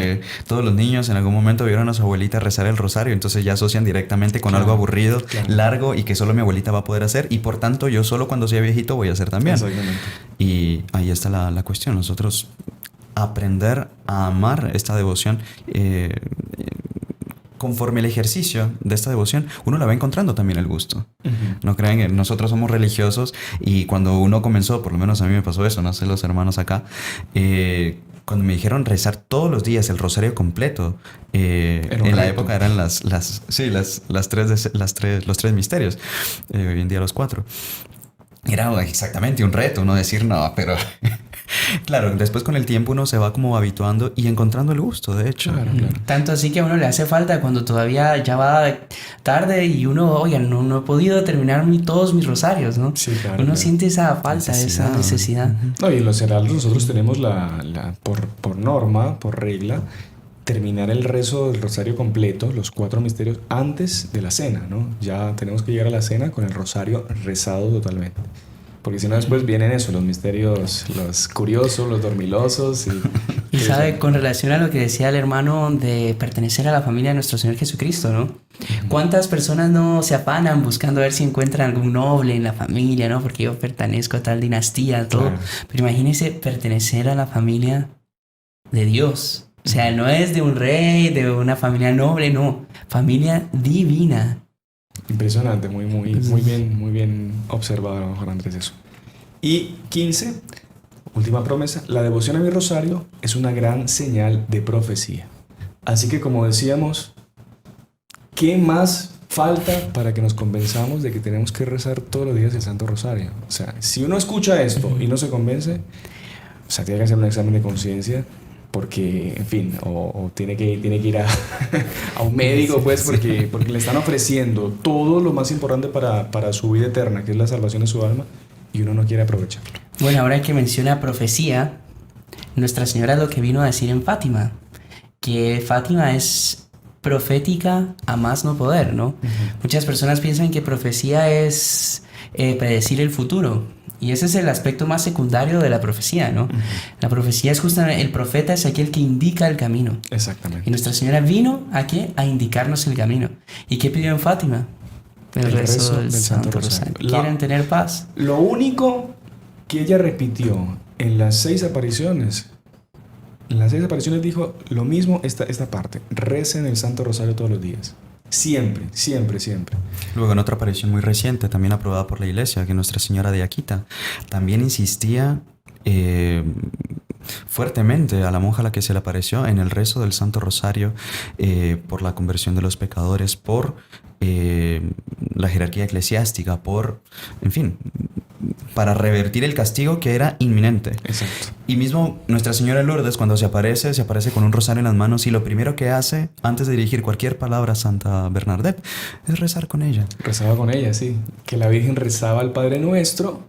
Todos los niños en algún momento vieron a su abuelita rezar el rosario, entonces ya asocian directamente con algo aburrido, largo y que solo mi abuelita va a poder hacer, y por tanto yo solo cuando sea viejito voy a hacer también. Exactamente. Y ahí está la cuestión. Nosotros aprender a amar esta devoción, conforme el ejercicio de esta devoción, uno la va encontrando también el gusto. No crean que nosotros somos religiosos, y cuando uno comenzó, por lo menos a mí me pasó eso, no sé los hermanos acá, cuando me dijeron rezar todos los días el rosario completo, en la época eran los tres misterios, hoy en día los 4. Era exactamente un reto, no decir no, pero claro, después con el tiempo uno se va como habituando y encontrando el gusto, de hecho. Claro. Tanto así que a uno le hace falta cuando todavía ya va tarde y uno, oiga, no he podido terminar todos mis rosarios, ¿no? Sí, claro. Uno siente esa falta, esa necesidad. No, y en los heraldos nosotros tenemos por norma, por regla, terminar el rezo del rosario completo, los 4 misterios, antes de la cena, ¿no? Ya tenemos que llegar a la cena con el rosario rezado totalmente. Porque si no, después vienen eso, los misterios, los curiosos, los dormilosos. Y sabe, con relación a lo que decía el hermano de pertenecer a la familia de nuestro Señor Jesucristo, ¿no? ¿Cuántas personas no se afanan buscando a ver si encuentran algún noble en la familia, ¿no? Porque yo pertenezco a tal dinastía, todo. Claro. Pero imagínese pertenecer a la familia de Dios. O sea, no es de un rey, de una familia noble, no. Familia divina. Impresionante, muy bien observado, Juan Andrés, eso. Y 15, última promesa, la devoción a mi rosario es una gran señal de profecía. Así que, como decíamos, ¿qué más falta para que nos convenzamos de que tenemos que rezar todos los días el Santo Rosario? O sea, si uno escucha esto y no se convence, o sea, tiene que hacer un examen de conciencia, porque, en fin, o tiene que ir a un médico, pues, porque le están ofreciendo todo lo más importante para su vida eterna, que es la salvación de su alma, y uno no quiere aprovecharlo. Bueno, ahora que menciona profecía, Nuestra Señora lo que vino a decir en Fátima, que Fátima es profética a más no poder, ¿no? Muchas personas piensan que profecía es predecir el futuro. Y ese es el aspecto más secundario de la profecía, ¿no? La profecía es justamente, el profeta es aquel que indica el camino. Exactamente. Y Nuestra Señora vino ¿a qué? A indicarnos el camino. ¿Y qué pidió en Fátima? El rezo del Santo Rosario. ¿Quieren tener paz? Lo único que ella repitió en las 6 apariciones, dijo lo mismo esta parte: recen el Santo Rosario todos los días. Siempre. Luego, en otra aparición muy reciente, también aprobada por la Iglesia, que Nuestra Señora de Akita también insistía fuertemente a la monja a la que se le apareció en el rezo del Santo Rosario, por la conversión de los pecadores, por la jerarquía eclesiástica, en fin, para revertir el castigo que era inminente. Exacto. Y mismo Nuestra Señora de Lourdes, cuando se aparece con un rosario en las manos, y lo primero que hace antes de dirigir cualquier palabra a Santa Bernadette es rezar con ella. Rezaba con ella, sí. Que la Virgen rezaba al Padre Nuestro,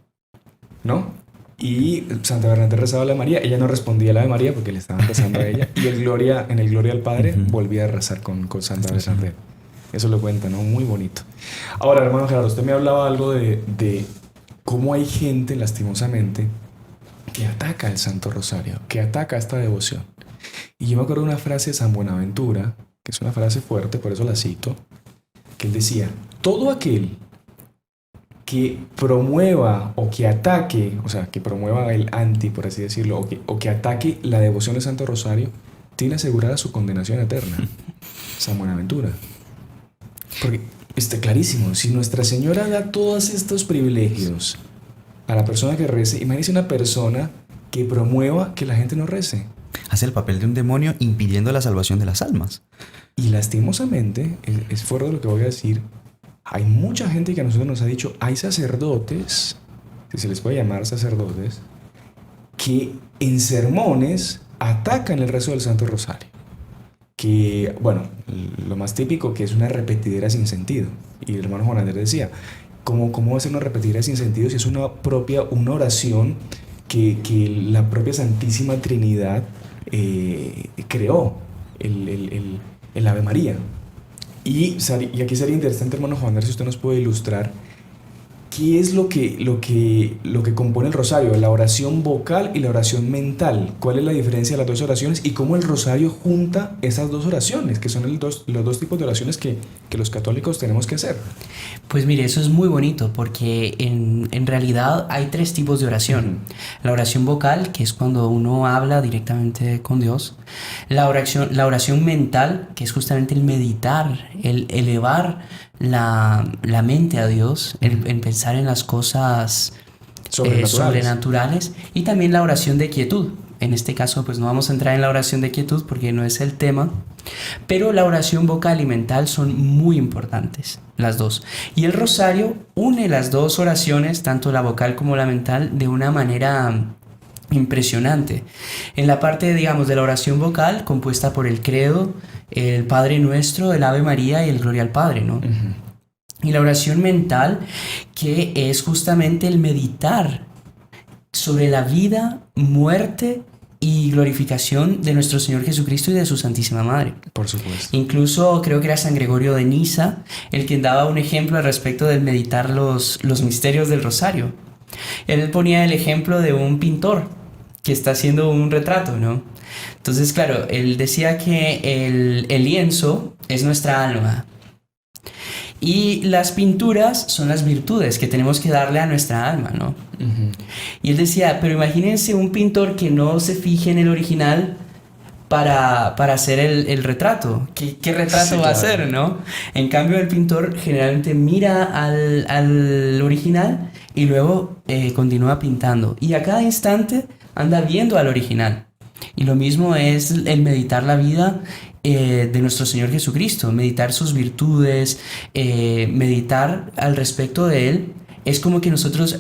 ¿no? Y Santa Bernadette rezaba a la María. Ella no respondía a la de María porque le estaban rezando a ella. Y en el Gloria al Padre volvía a rezar con Santa Bernadette. Eso lo cuenta, ¿no? Muy bonito. Ahora, hermano Gerardo, usted me hablaba algo de cómo hay gente, lastimosamente, que ataca el Santo Rosario, que ataca esta devoción. Y yo me acuerdo de una frase de San Buenaventura, que es una frase fuerte, por eso la cito, que él decía: todo aquel que promueva o que ataque, o sea, que promueva el anti, por así decirlo, o que ataque la devoción del Santo Rosario, tiene asegurada su condenación eterna. San Buenaventura. Porque está clarísimo, si Nuestra Señora da todos estos privilegios a la persona que rece, imagínese una persona que promueva que la gente no rece. hace el papel de un demonio impidiendo la salvación de las almas. Y lastimosamente, es fuera de lo que voy a decir, hay mucha gente que a nosotros nos ha dicho, hay sacerdotes, si se les puede llamar sacerdotes, que en sermones atacan el rezo del Santo Rosario. Que, bueno, lo más típico que es una repetidera sin sentido. Y el hermano Juan Andrés decía, ¿cómo va a ser una repetidera sin sentido si es una oración que la propia Santísima Trinidad creó, el Ave María? Y aquí sería interesante, hermano Juan Andrés, si usted nos puede ilustrar qué es lo que compone el rosario, la oración vocal y la oración mental. ¿Cuál es la diferencia de las dos oraciones y cómo el rosario junta esas dos oraciones, que son los dos tipos de oraciones que los católicos tenemos que hacer? Pues mire, eso es muy bonito porque en realidad hay tres tipos de oración. La oración vocal, que es cuando uno habla directamente con Dios. La oración mental, que es justamente el meditar, el elevar la mente a Dios, en pensar en las cosas sobrenaturales. Y también la oración de quietud. En este caso, pues no vamos a entrar en la oración de quietud porque no es el tema. Pero la oración vocal y mental son muy importantes, las dos. Y el rosario une las dos oraciones, tanto la vocal como la mental, de una manera impresionante. En la parte, digamos, de la oración vocal, compuesta por el credo, el Padre Nuestro, el Ave María y el Gloria al Padre, ¿no? Y la oración mental, que es justamente el meditar sobre la vida, muerte y glorificación de nuestro Señor Jesucristo y de su Santísima Madre. Por supuesto. Incluso creo que era San Gregorio de Niza el que daba un ejemplo al respecto del meditar los misterios del rosario. Él ponía el ejemplo de un pintor que está haciendo un retrato, ¿no? Entonces, claro, él decía que el lienzo es nuestra alma y las pinturas son las virtudes que tenemos que darle a nuestra alma, ¿no? Y él decía, pero imagínense un pintor que no se fije en el original para hacer el retrato. ¿Qué retrato va a hacer, no? En cambio, el pintor generalmente mira al original y luego continúa pintando. Y a cada instante anda viendo al original. Y lo mismo es el meditar la vida de nuestro Señor Jesucristo, meditar sus virtudes, meditar al respecto de Él. Es como que nosotros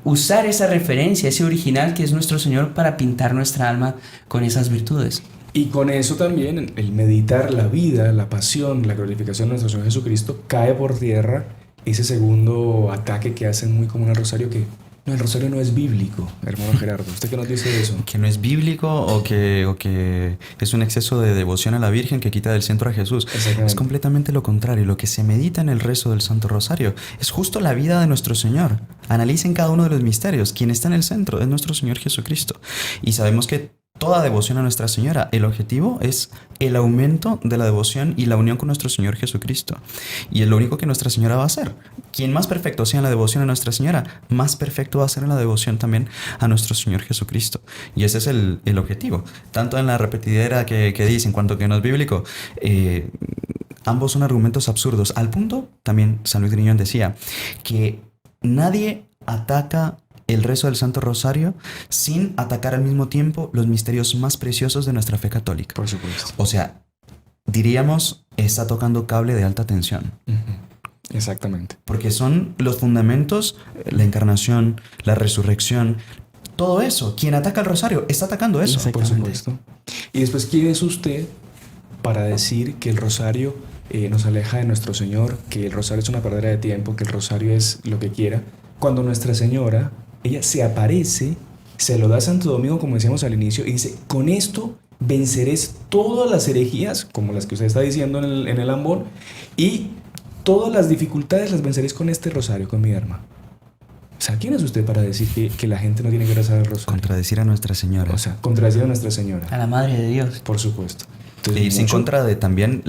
usar esa referencia, ese original que es nuestro Señor para pintar nuestra alma con esas virtudes. Y con eso también el meditar la vida, la pasión, la glorificación de nuestro Señor Jesucristo, cae por tierra ese segundo ataque que hacen muy común al rosario, que no, el rosario no es bíblico, hermano Gerardo. ¿Usted qué nos dice de eso? Que no es bíblico o que es un exceso de devoción a la Virgen que quita del centro a Jesús. Es completamente lo contrario. Lo que se medita en el rezo del Santo Rosario es justo la vida de nuestro Señor. Analicen cada uno de los misterios. Quien está en el centro es nuestro Señor Jesucristo. Y sabemos que toda devoción a Nuestra Señora, el objetivo es el aumento de la devoción y la unión con nuestro Señor Jesucristo. Y es lo único que Nuestra Señora va a hacer. Quien más perfecto sea en la devoción a Nuestra Señora, más perfecto va a ser en la devoción también a nuestro Señor Jesucristo. Y ese es el objetivo. Tanto en la repetidera que dice, en cuanto que no es bíblico, ambos son argumentos absurdos. Al punto, también San Luis Griñón decía que nadie ataca el rezo del Santo Rosario sin atacar al mismo tiempo los misterios más preciosos de nuestra fe católica. Por supuesto. O sea, diríamos, está tocando cable de alta tensión. Exactamente. Porque son los fundamentos, la encarnación, la resurrección, todo eso. Quien ataca el rosario está atacando eso. Por supuesto. Y después, ¿quién es usted para decir que el rosario nos aleja de nuestro Señor, que el rosario es una pérdida de tiempo, que el rosario es lo que quiera, cuando Nuestra Señora, ella se aparece, se lo da a Santo Domingo, como decíamos al inicio, y dice, con esto venceréis todas las herejías, como las que usted está diciendo en el ambón, y todas las dificultades las venceréis con este rosario, con mi arma? O sea, ¿quién es usted para decir que la gente no tiene que rezar el rosario? Contradecir a Nuestra Señora. O sea, contradecir a Nuestra Señora. A la Madre de Dios. Por supuesto. E irse en contra de también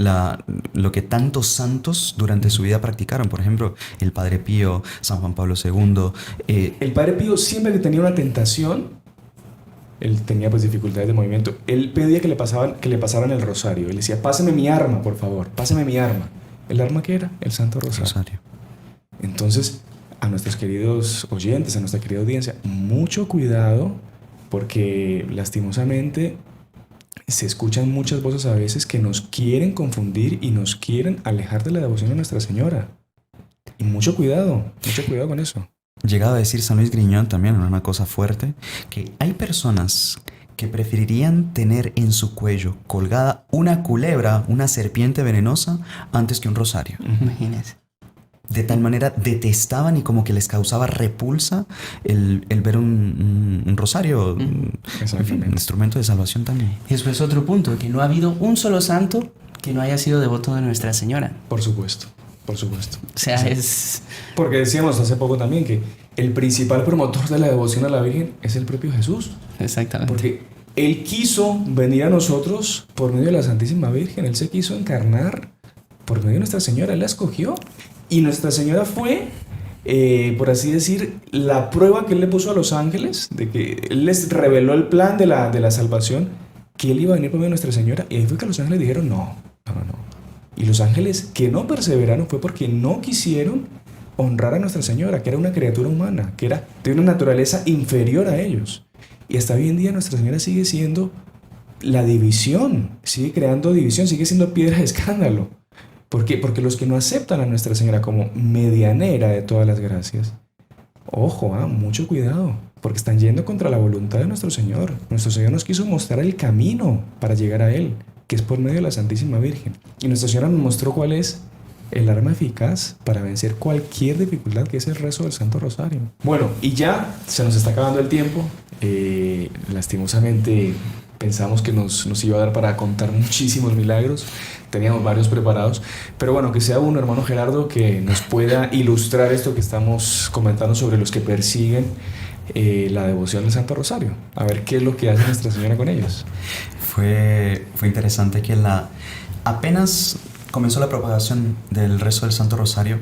lo que tantos santos durante su vida practicaron. Por ejemplo, el Padre Pío, San Juan Pablo II. El Padre Pío, siempre que tenía una tentación, él tenía pues dificultades de movimiento, él pedía que le pasaran el rosario. Él decía, páseme mi arma, por favor, páseme mi arma. ¿El arma qué era? El Santo Rosario. Entonces, a nuestros queridos oyentes, a nuestra querida audiencia, mucho cuidado porque lastimosamente se escuchan muchas voces a veces que nos quieren confundir y nos quieren alejar de la devoción a Nuestra Señora. Y mucho cuidado con eso. Llegaba a decir San Luis Griñón también, una cosa fuerte, que hay personas que preferirían tener en su cuello colgada una culebra, una serpiente venenosa, antes que un rosario. Imagínense. De tal manera detestaban y como que les causaba repulsa el ver un rosario, en fin, un instrumento de salvación también. Eso es otro punto, que no ha habido un solo santo que no haya sido devoto de Nuestra Señora. Por supuesto, por supuesto. O sea, Sí. es... Porque decíamos hace poco también que el principal promotor de la devoción a la Virgen es el propio Jesús. Exactamente. Porque Él quiso venir a nosotros por medio de la Santísima Virgen. Él se quiso encarnar por medio de Nuestra Señora. Él la escogió. Y Nuestra Señora fue, por así decir, la prueba que Él le puso a los ángeles, de que Él les reveló el plan de la salvación, que Él iba a venir por medio de Nuestra Señora. Y ahí fue que los ángeles dijeron, no. Y los ángeles que no perseveraron fue porque no quisieron honrar a Nuestra Señora, que era una criatura humana, que era de una naturaleza inferior a ellos. Y hasta hoy en día Nuestra Señora sigue siendo la división, sigue creando división, sigue siendo piedra de escándalo. ¿Por qué? Porque los que no aceptan a Nuestra Señora como medianera de todas las gracias, ojo, mucho cuidado, porque están yendo contra la voluntad de nuestro Señor. Nuestro Señor nos quiso mostrar el camino para llegar a Él, que es por medio de la Santísima Virgen. Y Nuestra Señora nos mostró cuál es el arma eficaz para vencer cualquier dificultad, que es el rezo del Santo Rosario. Bueno, y ya se nos está acabando el tiempo. Lastimosamente pensamos que nos iba a dar para contar muchísimos milagros. Teníamos varios preparados. Pero bueno, que sea uno, hermano Gerardo, que nos pueda ilustrar esto que estamos comentando sobre los que persiguen la devoción del Santo Rosario. A ver qué es lo que hace Nuestra Señora con ellos. Fue interesante que apenas comenzó la propagación del rezo del Santo Rosario,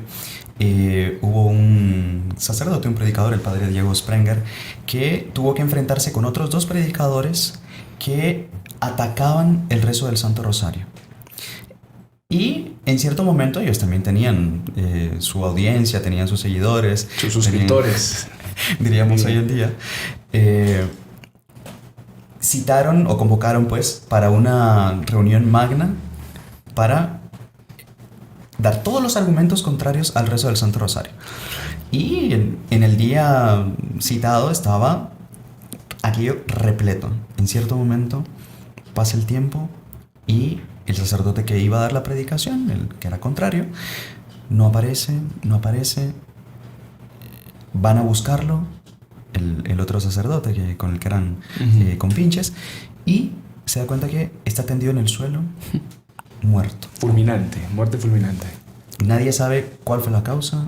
hubo un sacerdote, un predicador, el padre Diego Sprenger, que tuvo que enfrentarse con otros dos predicadores que atacaban el rezo del Santo Rosario. Y en cierto momento ellos también tenían su audiencia, tenían sus seguidores, sus suscriptores, diríamos hoy en día. Citaron o convocaron pues para una reunión magna para dar todos los argumentos contrarios al rezo del Santo Rosario. Y en el día citado estaba aquello repleto. En cierto momento pasa el tiempo y el sacerdote que iba a dar la predicación, el que era contrario, no aparece. Van a buscarlo, el otro sacerdote con el que eran compinches, y se da cuenta que está tendido en el suelo, muerto. Muerte fulminante. Nadie sabe cuál fue la causa,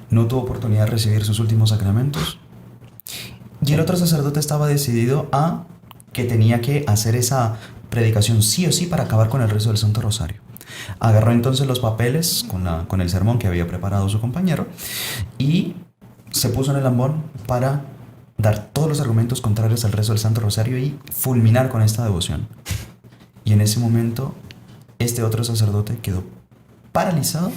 no tuvo oportunidad de recibir sus últimos sacramentos. Y el otro sacerdote estaba decidido a que tenía que hacer esa predicación sí o sí para acabar con el rezo del Santo Rosario. Agarró entonces los papeles con el sermón que había preparado su compañero y se puso en el ambón para dar todos los argumentos contrarios al rezo del Santo Rosario y fulminar con esta devoción. Y en ese momento este otro sacerdote quedó paralizado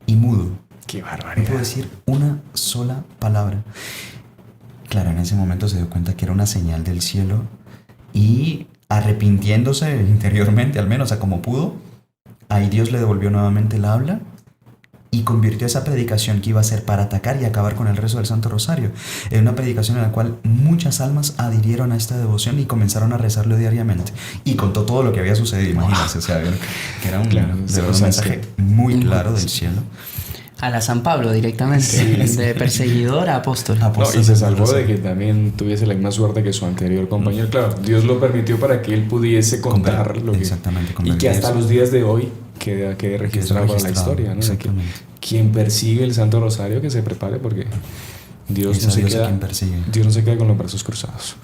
y mudo. ¡Qué barbaridad! No pudo decir una sola palabra. Claro, en ese momento se dio cuenta que era una señal del cielo y, arrepintiéndose interiormente, al menos a como pudo, ahí Dios le devolvió nuevamente el habla y convirtió esa predicación que iba a ser para atacar y acabar con el rezo del Santo Rosario en una predicación en la cual muchas almas adhirieron a esta devoción y comenzaron a rezarlo diariamente. Y contó todo lo que había sucedido, imagínense, o sea, que era un mensaje muy claro del cielo. A la San Pablo directamente, de perseguidor a apóstol. Y se salvó de que también tuviese la misma suerte que su anterior compañero. Claro, Dios lo permitió para que él pudiese contar lo que... Exactamente. Y que hasta los días de hoy quede registrado para la historia, ¿no? De que quien persigue el Santo Rosario, que se prepare porque Dios no se queda con los brazos cruzados.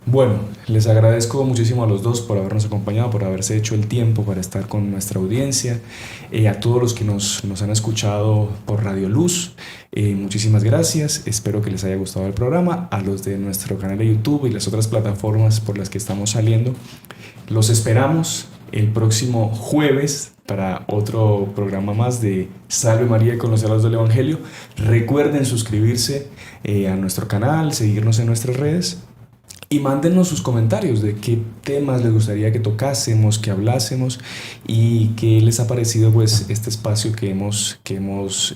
Bueno, les agradezco muchísimo a los dos por habernos acompañado, por haberse hecho el tiempo para estar con nuestra audiencia, a todos los que nos han escuchado por Radio Luz, muchísimas gracias, espero que les haya gustado el programa. A los de nuestro canal de YouTube y las otras plataformas por las que estamos saliendo, los esperamos el próximo jueves para otro programa más de Salve María con los heraldos del Evangelio. Recuerden suscribirse a nuestro canal, seguirnos en nuestras redes. Y mándenos sus comentarios de qué temas les gustaría que tocásemos, que hablásemos y qué les ha parecido pues este espacio que hemos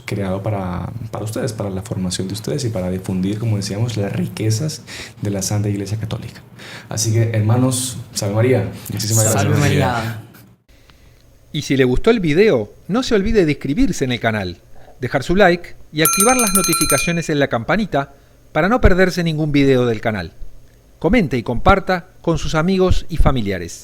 creado para ustedes, para la formación de ustedes y para difundir, como decíamos, las riquezas de la Santa Iglesia Católica. Así que, hermanos, Salve María. Muchísimas gracias. Salve María. Y si le gustó el video, no se olvide de inscribirse en el canal, dejar su like y activar las notificaciones en la campanita para no perderse ningún video del canal. Comente y comparta con sus amigos y familiares.